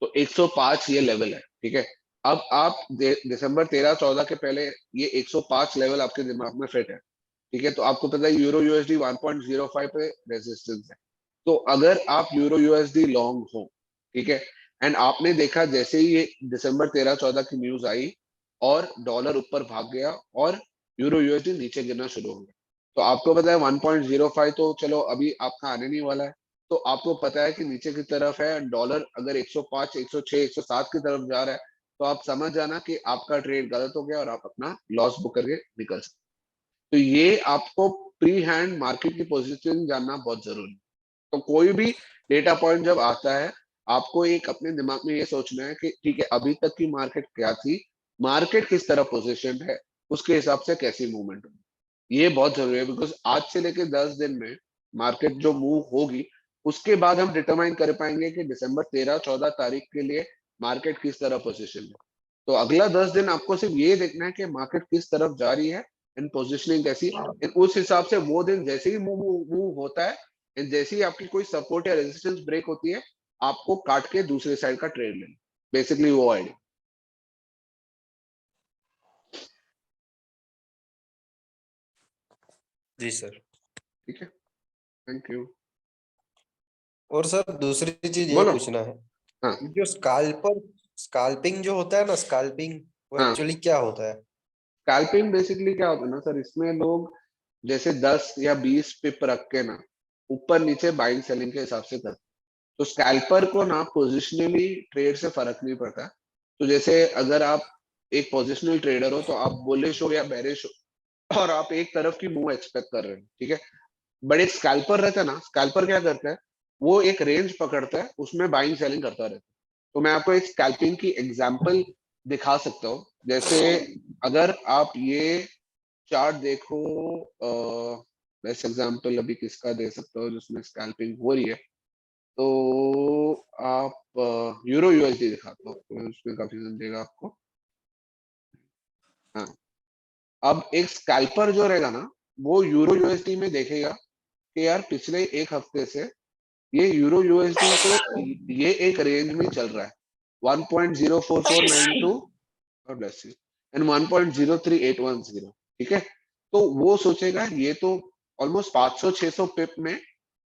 तो 105 ये लेवल है, ठीक है। अब आप दिसंबर 13-14 के पहले ये 105 लेवल आपके दिमाग में फिट है, ठीक है। तो आपको पता है यूरो यूएसडी 1.05 पे रेजिस्टेंस है। तो अगर आप यूरो यूएसडी लॉन्ग हो ठीक है। एंड आपने देखा जैसे ही ये दिसंबर 13-14 की न्यूज आई और डॉलर ऊपर भाग गया और यूरो यूएसडी नीचे गिरना शुरू हो गया। तो आपको पता है 1.05 तो चलो अभी आपका आने नहीं वाला है, तो आपको पता है कि नीचे की तरफ है, डॉलर अगर 105, 106, 107 की तरफ जा रहा है, तो आप समझ जाना कि आपका ट्रेड गलत हो गया और आप अपना लॉस बुक करके निकल सकते। तो ये आपको प्री हैंड मार्केट की पोजीशन जानना बहुत जरूरी है। तो कोई भी डेटा पॉइंट जब आता है, आपको एक अपने दिमाग में ये सोचना है कि ठीक है, अभी तक की मार्केट क्या थी, मार्केट किस तरह पोजीशन है, उसके हिसाब से कैसी मूवमेंट होगी। ये बहुत जरूरी है, बिकॉज आज से लेके 10 दिन में मार्केट जो मूव होगी, उसके बाद हम डिटरमाइन कर पाएंगे कि दिसंबर 13-14 तारीख के लिए मार्केट किस तरह पोजीशन है। तो अगला 10 दिन आपको सिर्फ ये देखना है कि मार्केट किस तरफ जा रही है एंड पोजीशनिंग कैसी, and उस हिसाब से वो दिन जैसे ही मूव होता है एंड जैसे ही आपकी कोई सपोर्ट या रेजिस्टेंस ब्रेक होती है, आपको काट के दूसरे साइड का ट्रेड लेना। बेसिकली वो आइडिया। जी सर। ठीक है, थैंक यू। और सर दूसरी चीज ये बोलो। पूछना है, हाँ जो स्काल्पिंग जो होता है ना, स्काल्पिंग वो हाँ। एक्चुअली क्या होता है? स्कैल्पिंग बेसिकली क्या होता है ना सर, इसमें लोग जैसे 10 या 20 पिप रख के ना ऊपर नीचे बाइंग सेलिंग के हिसाब से करते हैं। तो स्कैल्पर को ना पोजिशनली ट्रेड से फर्क नहीं पड़ता। तो जैसे अगर आप एक पोजिशनल ट्रेडर हो, तो आप बुलिश हो या बेरिश हो और आप एक तरफ की मूव एक्सपेक्ट कर रहे हो, ठीक है। बट एक स्कैल्पर रहता है ना, स्कैल्पर क्या करता है, वो एक रेंज पकड़ता है, उसमें बाइंग सेलिंग करता रहता है। तो मैं आपको एक स्कैल्पिंग की एग्जांपल दिखा सकता हूँ। जैसे अगर आप ये चार्ट देखो, बेस्ट एग्जांपल अभी किसका दे सकता हूँ जिसमें स्कैल्पिंग हो रही है, तो आप यूरो यूएसडी दिखाता हूँ, तो उसमें काफी समझेगा आपको। हाँ, अब एक स्कैल्पर जो रहेगा ना, वो यूरो यूएसडी में देखेगा कि यार पिछले एक हफ्ते से ये यूरो यूएसडी को ये एक रेंज में चल रहा है, 1.04492 और ब्लेस यू एंड 1.03810, ठीक है। तो वो सोचेगा ये तो ऑलमोस्ट 500-600 पिप में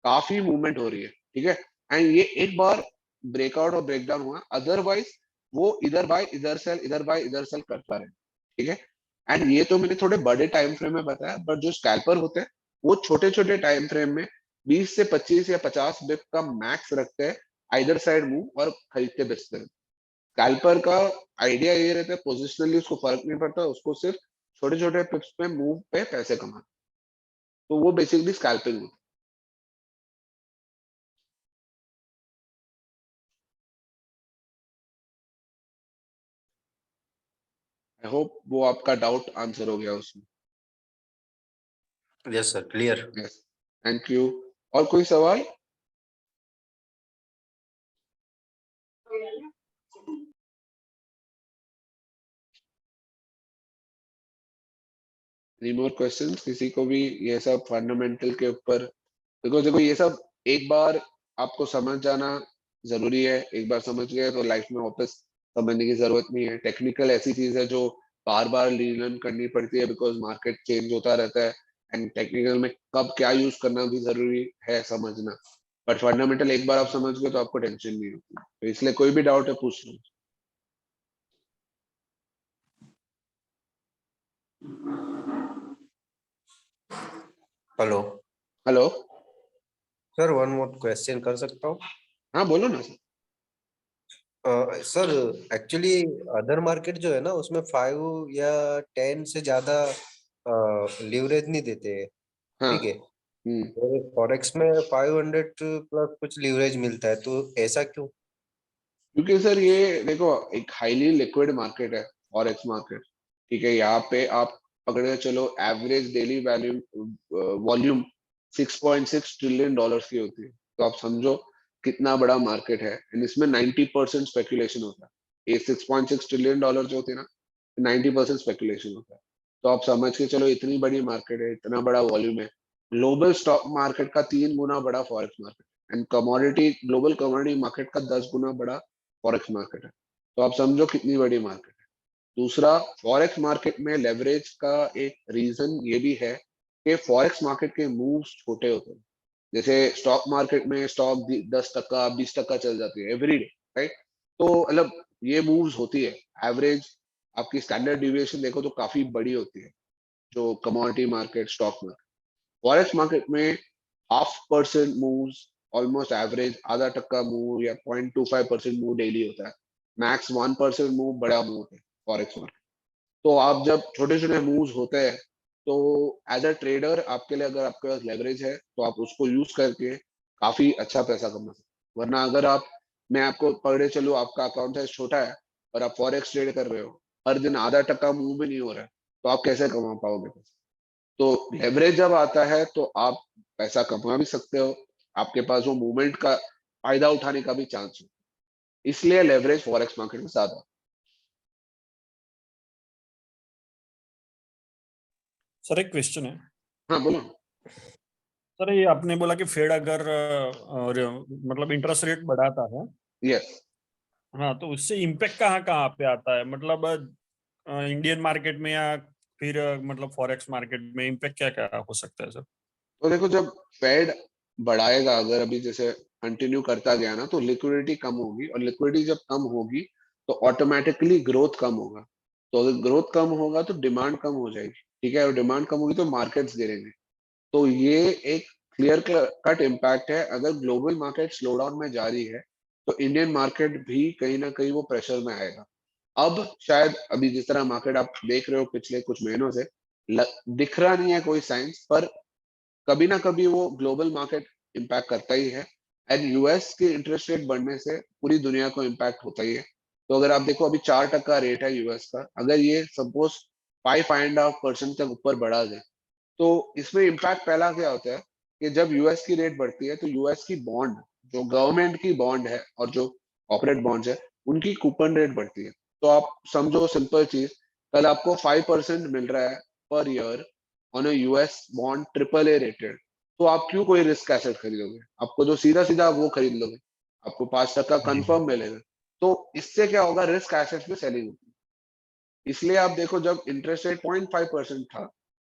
काफी मूवमेंट हो रही है, ठीक है। एंड ये एक बार ब्रेकआउट और ब्रेकडाउन हुआ, अदरवाइज वो इधर बाय इधर सेल, इधर बाय इधर सेल करता रहे, ठीक है। एंड ये तो मैंने थोड़े बड़े टाइम फ्रेम में बताया, बट जो स्कैल्पर होते हैं वो छोटे छोटे टाइम फ्रेम में 20 से 25 या 50 बिप का मैक्स रखते हैं, आइदर साइड मूव और खरीदते बेचते हैं। स्कैल्पर का आइडिया ये रहता है, पोजिशनली उसको फर्क नहीं पड़ता, उसको सिर्फ छोटे छोटे पिप्स पे मूव पे पैसे कमाना। तो वो बेसिकली स्कैल्पिंग होता है। आई होप वो आपका डाउट आंसर हो गया उसमें। Yes sir, clear. Yes, thank you. और कोई सवाल? एनी मोर क्वेश्चंस किसी को भी? ये सब फंडामेंटल के ऊपर, देखो देखो ये सब एक बार आपको समझ जाना जरूरी है। एक बार समझ गए तो लाइफ में वापस समझने की जरूरत नहीं है। टेक्निकल ऐसी चीज है जो बार बार रीलर्न करनी पड़ती है, बिकॉज मार्केट चेंज होता रहता है एंड टेक्निकल में कब क्या यूज करना भी जरूरी है समझना। बट फंडामेंटल एक बार आप समझ गए तो आपको टेंशन नहीं होती। तो इसलिए कोई भी डाउट है पूछ लो। Hello hello. Sir, one more question कर सकता हूँ? हाँ बोलो ना sir. Sir actually other market जो है ना, उसमें 5 या 10 से ज्यादा लीवरेज नहीं देते हैं, हाँ। ठीक है। हम्म। और फॉरेक्स में 500 प्लस कुछ लीवरेज मिलता है, तो ऐसा क्यों? क्योंकि सर ये देखो एक हाईली लिक्विड मार्केट है फॉरेक्स मार्केट, ठीक है। यहाँ पे आप पकड़े चलो average daily value volume 6.6 trillion dollars की होती है। तो आप समझो कितना बड़ा मार्केट है एंड इसमें 90% स्पेकुलेशन होता है। ये 6.6 ट्रिलियन डॉलर जो होती है ना, 90% स्पेकुलेशन होता है। तो आप समझ के चलो इतनी बड़ी मार्केट है, इतना बड़ा वॉल्यूम है। ग्लोबल स्टॉक मार्केट का 3 गुना बड़ा forex market and commodity global commodity market का 10 गुना बड़ा फॉरेक्स मार्केट है। तो आप समझो कितनी बड़ी मार्केट है। दूसरा, फॉरेक्स मार्केट में लेवरेज का एक रीजन ये भी है कि फॉरेक्स मार्केट के मूव्स छोटे होते हैं। जैसे स्टॉक मार्केट में स्टॉक 10% 20% चल जाती है एवरी डे, राइट? तो मतलब ये मूव्स होती है। एवरेज आपकी स्टैंडर्ड डिविएशन देखो तो काफी बड़ी होती है, जो commodity market, stock market. Forex market में 0.5% मूव्स, ऑलमोस्ट एवरेज आधा टक्का मूव या 0.25% मूव डेली होता है। मैक्स 1% मूव बड़ा मूव है फॉरेक्स मार्केट। तो आप जब छोटे छोटे मूव्स होते हैं तो एज अ ट्रेडर आपके लिए, अगर आपके पास लेवरेज है तो आप उसको यूज करके काफी अच्छा पैसा कमा सकते हैं। वरना अगर आप, मैं आपको पकड़े चलूं, आपका अकाउंट साइज छोटा है और आप फॉरेक्स ट्रेड कर रहे हो, हर दिन आधा टक्का मूव भी नहीं हो रहा है, तो आप कैसे कमा पाओगे पैसा? तो लेवरेज जब आता है तो आप पैसा कमा भी सकते हो, आपके पास वो मूवमेंट का फायदा उठाने का भी चांस हो। इसलिए लेवरेज फॉरेक्स मार्केट में ज्यादा। सर एक क्वेश्चन है। हाँ बोलो। सर ये आपने बोला कि फेड अगर मतलब इंटरेस्ट रेट बढ़ाता है, यस। हाँ, तो उससे इम्पैक्ट कहाँ कहाँ पे आता है, मतलब इंडियन मार्केट में या फिर मतलब फॉरेक्स मार्केट में इम्पैक्ट क्या क्या हो सकता है सर? तो देखो, जब फेड बढ़ाएगा, अगर अभी जैसे कंटिन्यू करता गया ना, तो लिक्विडिटी कम होगी, और लिक्विडिटी जब कम होगी तो ऑटोमेटिकली ग्रोथ कम होगा। तो अगर ग्रोथ कम होगा तो डिमांड कम हो जाएगी, ठीक है, और डिमांड कम होगी तो मार्केट्स गिरेंगे। तो ये एक क्लियर कट इम्पैक्ट है। अगर ग्लोबल मार्केट स्लो डाउन में जा रही है तो इंडियन मार्केट भी कहीं ना कहीं वो प्रेशर में आएगा। अब शायद अभी जिस तरह मार्केट आप देख रहे हो पिछले कुछ महीनों से, दिख रहा नहीं है कोई साइंस, पर कभी ना कभी वो ग्लोबल मार्केट इम्पैक्ट करता ही है। एंड यूएस के इंटरेस्ट रेट बढ़ने से पूरी दुनिया को इम्पैक्ट होता ही है। तो अगर आप देखो, अभी 4% रेट है यूएस का, अगर ये सपोज 5.5% तक ऊपर बढ़ा जाए तो इसमें इम्पैक्ट पहला क्या होता है कि जब यूएस की रेट बढ़ती है तो यूएस की बॉन्ड, जो गवर्नमेंट की बॉन्ड है और जो कॉर्पोरेट बॉन्ड्स है, उनकी कूपन रेट बढ़ती है। तो आप समझो सिंपल चीज, कल आपको 5% मिल रहा है per year on a US bond AAA rated, तो आप क्यों कोई रिस्क एसेट खरीदोगे? आपको जो सीधा सीधा वो खरीद लोगे, आपको 5% कंफर्म मिलेगा। तो इससे क्या होगा, रिस्क एसेट में सेलिंग होगी। इसलिए आप देखो, जब इंटरेस्ट रेट 0.5% था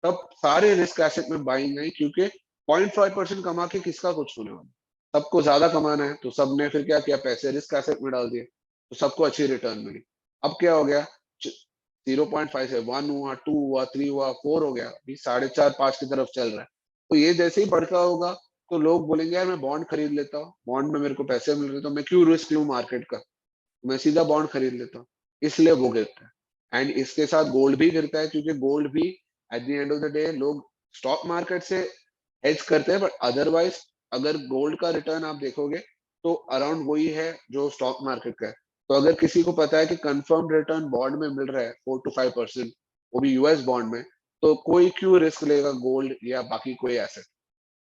तब सारे रिस्क एसेट में बाइंग आई, क्योंकि 0.5% कमा के किसका कुछ होने वाला, सबको ज्यादा कमाना है, तो सबने फिर क्या किया, पैसे रिस्क एसेट में डाल दिए, तो सबको अच्छी रिटर्न मिली। अब क्या हो गया, 0.5 से 1 हुआ, 2 हुआ, 3 हुआ, 4 हो गया, अभी 4.5 5 की तरफ चल रहा है। तो ये जैसे ही बढ़ता होगा तो लोग बोलेंगे यार मैं बॉन्ड खरीद लेता हूँ, बॉन्ड में मेरे को पैसे मिल रहे, तो मैं क्यों रिस्क लूं मार्केट का, मैं सीधा बॉन्ड खरीद लेता हूँ। इसलिए वो गिरता है। एंड इसके साथ गोल्ड भी गिरता है, क्योंकि गोल्ड भी eight the end of the day लोग स्टॉक मार्केट से हेज करते हैं, बट अदरवाइज अगर गोल्ड का रिटर्न आप देखोगे तो अराउंड वही है जो स्टॉक मार्केट का है। तो अगर किसी को पता है कि कंफर्म रिटर्न बॉन्ड में मिल रहा है 4 to 5%, वो भी यूएस बॉन्ड में, तो कोई क्यों रिस्क लेगा गोल्ड या बाकी कोई एसेट?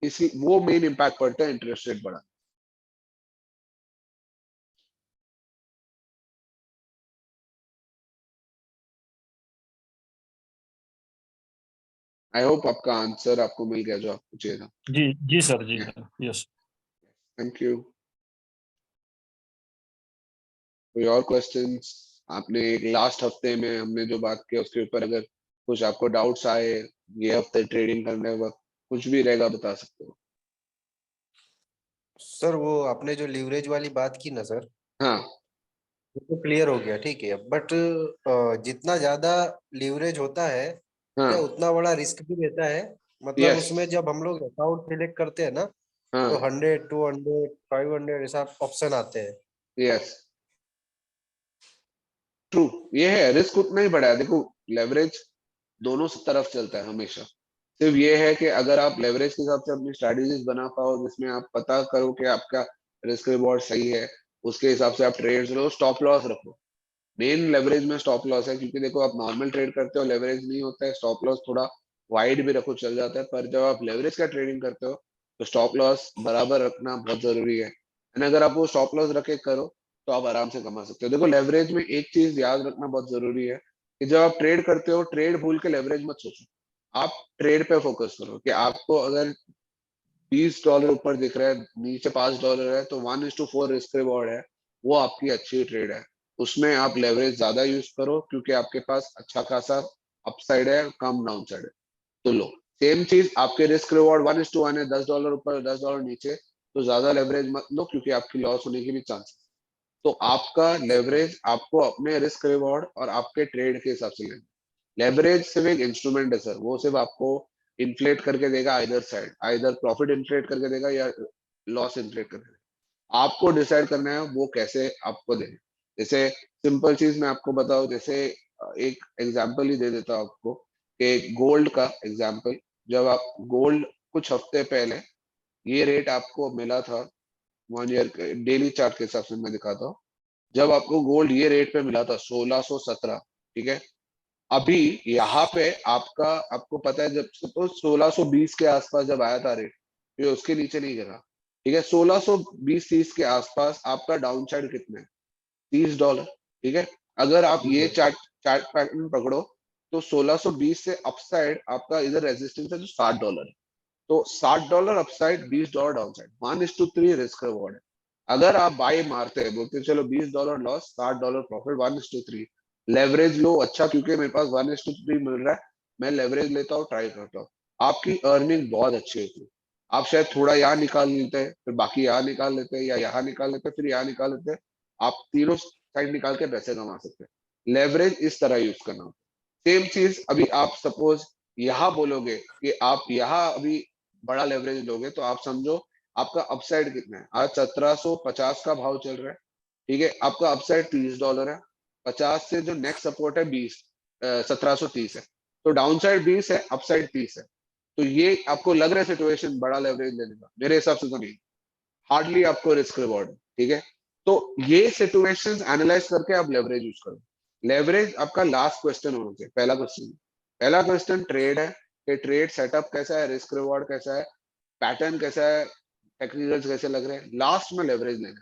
इसी वो मेन इम्पैक्ट पड़ता है इंटरेस्ट रेट बढ़ा। आई होप आपका आंसर आपको मिल गया जो आपको चाहिए था। जी जी सर, जी सर, यस। Thank you. कोई और क्वेश्चंस? आपने लास्ट हफ्ते में हमने जो बात की उसके ऊपर अगर कुछ आपको डाउट्स आए, ये हफ्ते ट्रेडिंग करने वक्त कुछ भी रहेगा बता सकते हो। सर वो आपने जो लीवरेज वाली बात की ना सर, हाँ। वो तो क्लियर हो गया, ठीक है, बट जितना ज्यादा लीवरेज होता है क्या हाँ। उतना बड़ा रिस्क भी रहता है? मतलब यस। उसमें जब हम लोग अकाउंट सिलेक्ट करते हैं ना, तो हाँ। 100, 200, 500 ऐसा ऑप्शन आते हैं। Yes, true. ये है, रिस्क उतना ही बड़ा है। देखो, लेवरेज दोनों तरफ चलता है हमेशा। सिर्फ ये है कि अगर आप लेवरेज के हिसाब से अपनी स्ट्रेटेजीज बना पाओ जिसमें आप पता करो कि आपका रिस्क रिवॉर्ड सही है, उसके हिसाब से आप ट्रेड्स लो, स्टॉप लॉस रखो। मेन लेवरेज में स्टॉप लॉस है, क्योंकि देखो आप नॉर्मल ट्रेड करते हो लेवरेज नहीं होता है, स्टॉप लॉस थोड़ा वाइड भी रखो चल जाता है, पर जब आप लेवरेज का ट्रेडिंग करते हो तो स्टॉप लॉस बराबर रखना बहुत जरूरी है। एंड अगर आप वो स्टॉप लॉस रखे करो तो आप आराम से कमा सकते हो। देखो, लेवरेज में एक चीज याद रखना बहुत जरूरी है कि जब आप ट्रेड करते हो, ट्रेड भूल के लेवरेज मत सोचो। आप ट्रेड पे फोकस करो कि आपको अगर $20 ऊपर दिख रहा है, नीचे $5 है, तो 1:4 रिस्क रिवॉर्ड है, वो आपकी अच्छी ट्रेड है। उसमें आप लेवरेज ज्यादा यूज करो, क्योंकि आपके पास अच्छा खासा अपसाइड है, कम डाउन साइड है, तो लो। सेम चीज आपके रिस्क रिवॉर्ड 1:1 है, $10 ऊपर $10 नीचे, तो ज्यादा लेवरेज मत लो क्योंकि आपकी लॉस होने की भी चांस। तो आपका लेवरेज आपको अपने रिस्क रिवॉर्ड और आपके ट्रेड के हिसाब से लेना। लेवरेज सिर्फ एक इंस्ट्रूमेंट है सर, वो सिर्फ आपको इन्फ्लेट करके देगा either side, either profit inflate करके देगा या लॉस इन्फ्लेट करके देगा। आपको डिसाइड करना है वो कैसे आपको देना। जैसे सिंपल चीज मैं आपको बताऊं, जैसे एक एग्जांपल ही दे देता हूं आपको कि गोल्ड का एग्जांपल। जब आप गोल्ड कुछ हफ्ते पहले ये रेट आपको मिला था 1 ईयर डेली चार्ट के हिसाब से मैं दिखाता हूँ। जब आपको गोल्ड ये रेट पे मिला था 1617, ठीक है। अभी यहाँ पे आपको पता है, जब सपोज 1620 के आसपास जब आया था रेट, ये उसके नीचे नहीं गिरा, ठीक है। 1620-30 के आसपास आपका डाउन साइड कितना है, $30, ठीक है। अगर आप ये चार्ट पैटर्न पकड़ो तो 1620 से अपसाइड आपका इधर रेजिस्टेंस है जो $60 है। तो $60 अपसाइड, $20 डाउनसाइड, 1:3 रिस्क रिवॉर्ड है। अगर आप बाय मारते हैं, बोलते हैं चलो $20 लॉस, $60 प्रॉफिट, 1:3 लेवरेज लो, अच्छा क्योंकि मेरे पास 1:3 मिल रहा है, मैं लेवरेज लेता हूँ, ट्राई करता हूँ, आपकी अर्निंग बहुत अच्छी होती है। आप शायद थोड़ा यहाँ निकाल लेते हैं, फिर बाकी यहाँ निकाल लेते हैं, या यहाँ निकाल लेते हैं, फिर यहाँ निकाल लेते हैं। आप तीनों साइड निकाल के पैसे कमा सकते हैं। लेवरेज इस तरह यूज करना। सेम चीज अभी आप सपोज यहाँ बोलोगे कि आप यहाँ अभी बड़ा लेवरेज लोगे, तो आप समझो आपका अपसाइड कितना है। आज 1750 का भाव चल रहा है, ठीक है। आपका अपसाइड $30 है, 50 से जो नेक्स्ट सपोर्ट है 1730 है, तो डाउन साइड 20 है, अपसाइड 30 है। तो ये आपको लग रहा है सिचुएशन बड़ा लेवरेज लेने का? मेरे हिसाब से तो नहीं, हार्डली आपको रिस्क रिवॉर्ड, ठीक है। तो ये सिचुएशंस एनालाइज करके आप लेवरेज यूज करो। लेवरेज आपका लास्ट क्वेश्चन होना चाहिए, पहला क्वेश्चन ट्रेड है कि ट्रेड सेटअप कैसा है, रिस्क रिवॉर्ड कैसा है, पैटर्न कैसा है, टेक्निकल्स कैसे लग रहे हैं। लास्ट में लेवरेज लेना।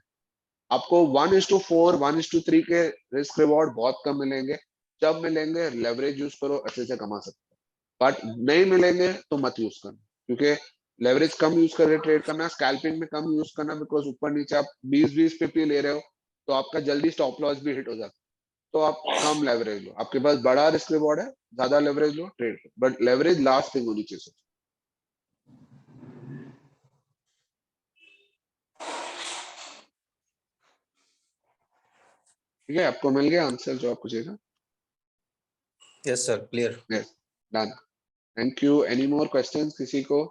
आपको 1:4 1:3 के रिस्क रिवॉर्ड बहुत कम मिलेंगे। जब मिलेंगे लेवरेज यूज करो, अच्छे से कमा सकते हो। बट नहीं मिलेंगे तो मत यूज करना, क्योंकि लेवरेज कम यूज करके ट्रेड करना, स्कैल्पिंग में कम यूज करना, बिकॉज ऊपर नीचे आप 20-20 पिप ले रहे हो तो आपका जल्दी स्टॉप लॉस भी हिट हो जाता है। तो आप कम लेवरेज लो, आपके पास बड़ा रिस्क रिवॉर्ड है, ज्यादा लेवरेज लो, ट्रेड करो, बट लेवरेज लास्ट थिंग होनी चाहिए। ठीक है, आपको मिल गया आंसर जो आपको चाहिए था? Yes sir, clear. Yes, done, thank you. Any more questions किसी को?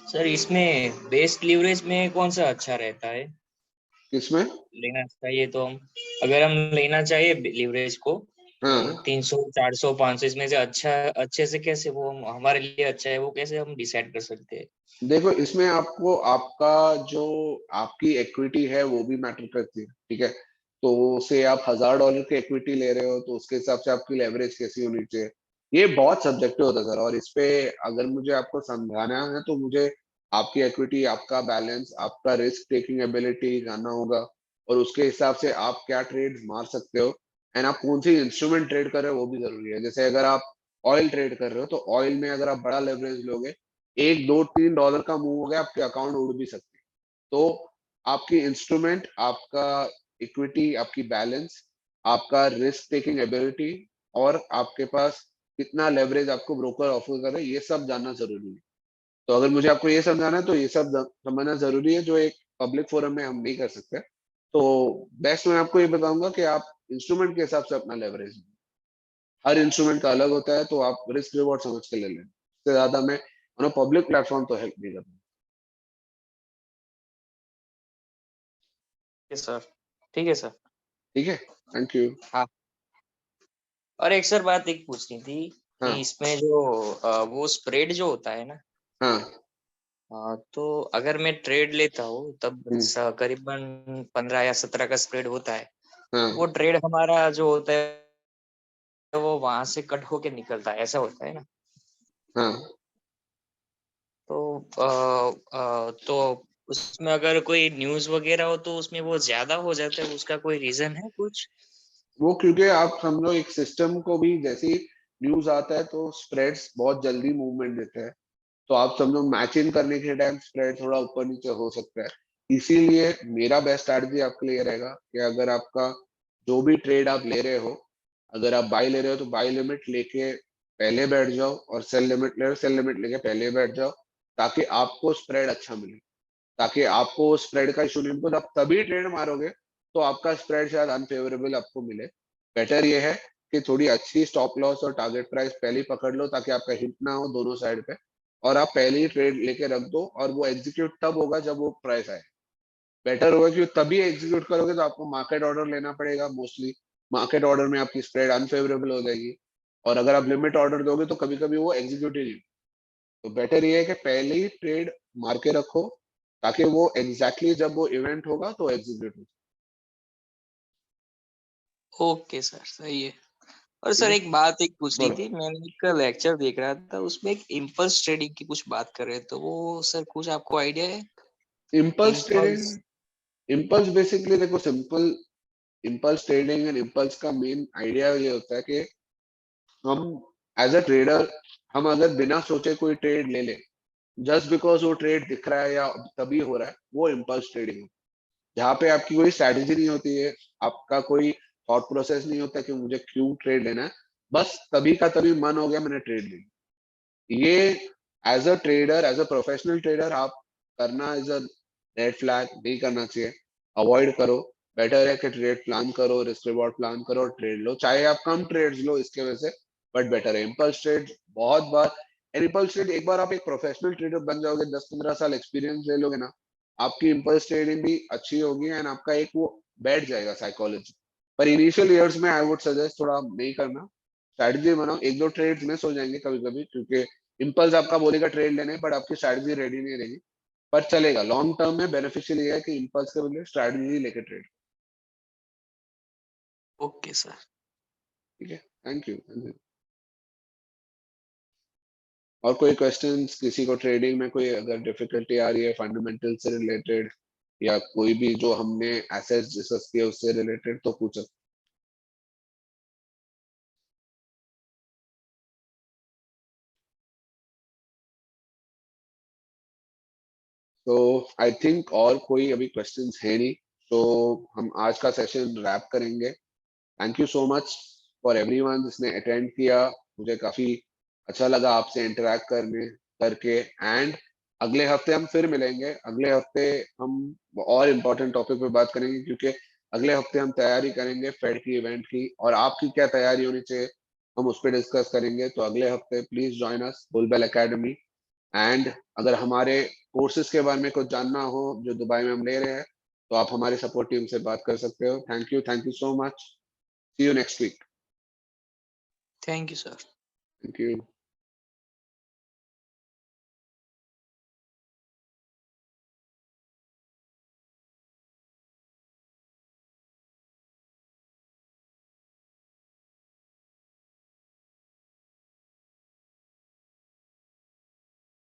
सर इसमें बेस्ट लीवरेज में कौन सा अच्छा रहता है किसमें लेना चाहिए? तो हम अगर हम लेना चाहिए लीवरेज को हाँ 300 400 500 इसमें से अच्छा अच्छे से कैसे वो हमारे लिए अच्छा है वो कैसे हम डिसाइड कर सकते हैं? देखो, इसमें आपको आपका जो आपकी इक्विटी है वो भी मैटर करती है, ठीक है। तो से आप $1000 की इक्विटी ले रहे हो तो उसके हिसाब से आपकी लेवरेज कैसी होनी चाहिए, ये बहुत सब्जेक्टिव होता है सर। और इस पे अगर मुझे आपको समझाना है तो मुझे आपकी इक्विटी, आपका बैलेंस, आपका रिस्क टेकिंग एबिलिटी जानना होगा, और उसके हिसाब से आप क्या ट्रेड मार सकते हो, एंड आप कौन सी इंस्ट्रूमेंट ट्रेड कर रहे हो वो भी जरूरी है। जैसे अगर आप ऑयल ट्रेड कर रहे हो तो ऑयल में अगर आप बड़ा लेवरेज लोगे, $1 $2 $3 का मूव हो गया, आपके अकाउंट उड़ भी सकते हैं। तो आपकी इंस्ट्रूमेंट, आपका इक्विटी, आपकी बैलेंस, आपका रिस्क टेकिंग एबिलिटी, और आपके पास कितना लेवरेज आपको ब्रोकर ऑफर कर रहे हैं, ये सब जानना जरूरी है। तो अगर मुझे आपको ये समझाना है तो ये सब समझना जरूरी है, जो एक पब्लिक फोरम में हम नहीं कर सकते। तो बेस्ट मैं आपको ये बताऊंगा कि आप इंस्ट्रूमेंट के हिसाब से अपना लेवरेज, हर इंस्ट्रूमेंट का अलग होता है, तो आप रिस्क रिवॉर्ड समझ के ले लें। इससे ज्यादा मैं पब्लिक प्लेटफॉर्म तो हेल्प नहीं करता। सर ठीक है सर। ठीक है, थैंक यू। हाँ, और एक सर बात एक पूछनी थी हाँ कि इसमें जो वो स्प्रेड जो होता है ना, हाँ तो अगर मैं ट्रेड लेता हूँ तब करीबन 15 या 17 का स्प्रेड होता है। हाँ वो ट्रेड हमारा जो होता है वो वहां से कट होके निकलता है, ऐसा होता है ना? हाँ तो तो उसमें अगर कोई न्यूज वगैरह हो तो उसमें वो ज्यादा हो जाता है, उसका कोई रीजन है कुछ? वो क्योंकि आप समझो एक सिस्टम को भी, जैसे न्यूज आता है तो स्प्रेड्स बहुत जल्दी मूवमेंट देते हैं, तो आप समझो मैचिंग करने के टाइम स्प्रेड थोड़ा ऊपर नीचे हो सकता है। इसीलिए मेरा बेस्ट स्ट्रैटेजी आपके लिए रहेगा कि अगर आपका जो भी ट्रेड आप ले रहे हो, अगर आप बाय ले रहे हो तो बाय लिमिट लेके पहले बैठ जाओ, और सेल लिमिट ले रहे हो सेल लिमिट लेके पहले बैठ जाओ, ताकि आपको स्प्रेड अच्छा मिले, ताकि आपको स्प्रेड का इशू नहीं, मतलब आप तभी ट्रेड मारोगे तो आपका स्प्रेड शायद अनफेवरेबल आपको मिले। बेटर ये है कि थोड़ी अच्छी स्टॉप लॉस और टारगेट प्राइस पहले ही पकड़ लो, ताकि आपका हिट ना हो दोनों साइड पे, और आप पहले ही ट्रेड लेके रख दो, और वो एग्जीक्यूट तब होगा जब वो प्राइस आए। बेटर होगा कि तभी एग्जीक्यूट करोगे तो आपको मार्केट ऑर्डर लेना पड़ेगा मोस्टली, मार्केट ऑर्डर में आपकी स्प्रेड अनफेवरेबल हो जाएगी, और अगर आप लिमिट ऑर्डर दोगे तो कभी कभी वो एग्जीक्यूट ही नहीं। तो बेटर ये है कि पहले ही ट्रेड मार के रखो, ताकि वो एग्जैक्टली जब वो इवेंट होगा तो एग्जीक्यूट हो। ओके सर, सही है। और ठीक सर है, एक बात पूछनी बोलो। थी, मैंने एक लेक्चर देख रहा था, उसमें एक इम्पल्स ट्रेडिंग की कुछ बात कर रहे थे, तो वो सर कुछ आपको आइडिया है? Impulse trading, impulse. Impulse basically देखो simple, impulse trading and impulse का मेन आइडिया ये होता है कि हम एज अ ट्रेडर, हम अगर बिना सोचे कोई ट्रेड ले ले, जस्ट बिकॉज वो ट्रेड दिख रहा है या तभी हो रहा है, वो इम्पल्स ट्रेडिंग है, जहाँ पे आपकी कोई स्ट्रैटेजी नहीं होती है, आपका कोई थॉट प्रोसेस नहीं होता कि मुझे क्यों ट्रेड लेना है, बस तभी का तभी मन हो गया मैंने ट्रेड ले ली। ये as a trader, as a professional trader आप करना एज अ रेड फ्लैग नहीं करना चाहिए, अवॉइड करो। बेटर है कि ट्रेड प्लान करो, रिस्क रिवॉर्ड प्लान करो और ट्रेड लो, चाहे आप कम ट्रेड्स लो इसके वजह से, बट बेटर है। इम्पल्स ट्रेड बहुत बार, इम्पल्स ट्रेड एक बार आप एक प्रोफेशनल ट्रेडर बन जाओगे, 10-15 साल एक्सपीरियंस ले लोगे ना, आपकी इम्पल्स ट्रेडिंग भी अच्छी होगी एंड आपका एक वो बैठ जाएगा साइकोलॉजी। पर इनिशियल ईयर्स में आई वुड सजेस्ट थोड़ा नहीं करना, स्ट्रैटेजी बनाओ, एक दो ट्रेड्स मिस हो जाएंगे कभी कभी, क्योंकि इम्पल्स आपका बोलेगा ट्रेड लेने, बट आपकी स्ट्रैटेजी रेडी नहीं रहेगी, पर चलेगा। लॉन्ग टर्म में बेनिफिशियल ये है कि इम्पल्स के बदले स्ट्रैटेजी लेके ट्रेड। Okay sir. ठीक है, थैंक यू। और कोई क्वेश्चंस किसी को ट्रेडिंग में कोई अगर डिफिकल्टी आ रही है फंडामेंटल से रिलेटेड, या कोई भी जो हमने एसेट्स डिस्कस किए उससे रिलेटेड, तो पूछो। तो आई थिंक और कोई अभी क्वेश्चंस है नहीं, तो हम आज का सेशन रैप करेंगे। Thank you so much for everyone जिसने अटेंड किया, मुझे काफी अच्छा लगा आपसे इंटरेक्ट करने करके, एंड अगले हफ्ते हम फिर मिलेंगे। अगले हफ्ते हम और इम्पोर्टेंट टॉपिक पे बात करेंगे, क्योंकि अगले हफ्ते हम तैयारी करेंगे फेड की इवेंट की, और आपकी क्या तैयारी होनी चाहिए हम उस पर डिस्कस करेंगे। तो अगले हफ्ते please join us Bullbell academy, and अगर हमारे कोर्सेज के बारे में कुछ जानना हो जो दुबई में हम ले रहे हैं, तो आप हमारी सपोर्ट टीम से बात कर सकते हो। Thank you so much, see you next week. Thank you sir. Thank you.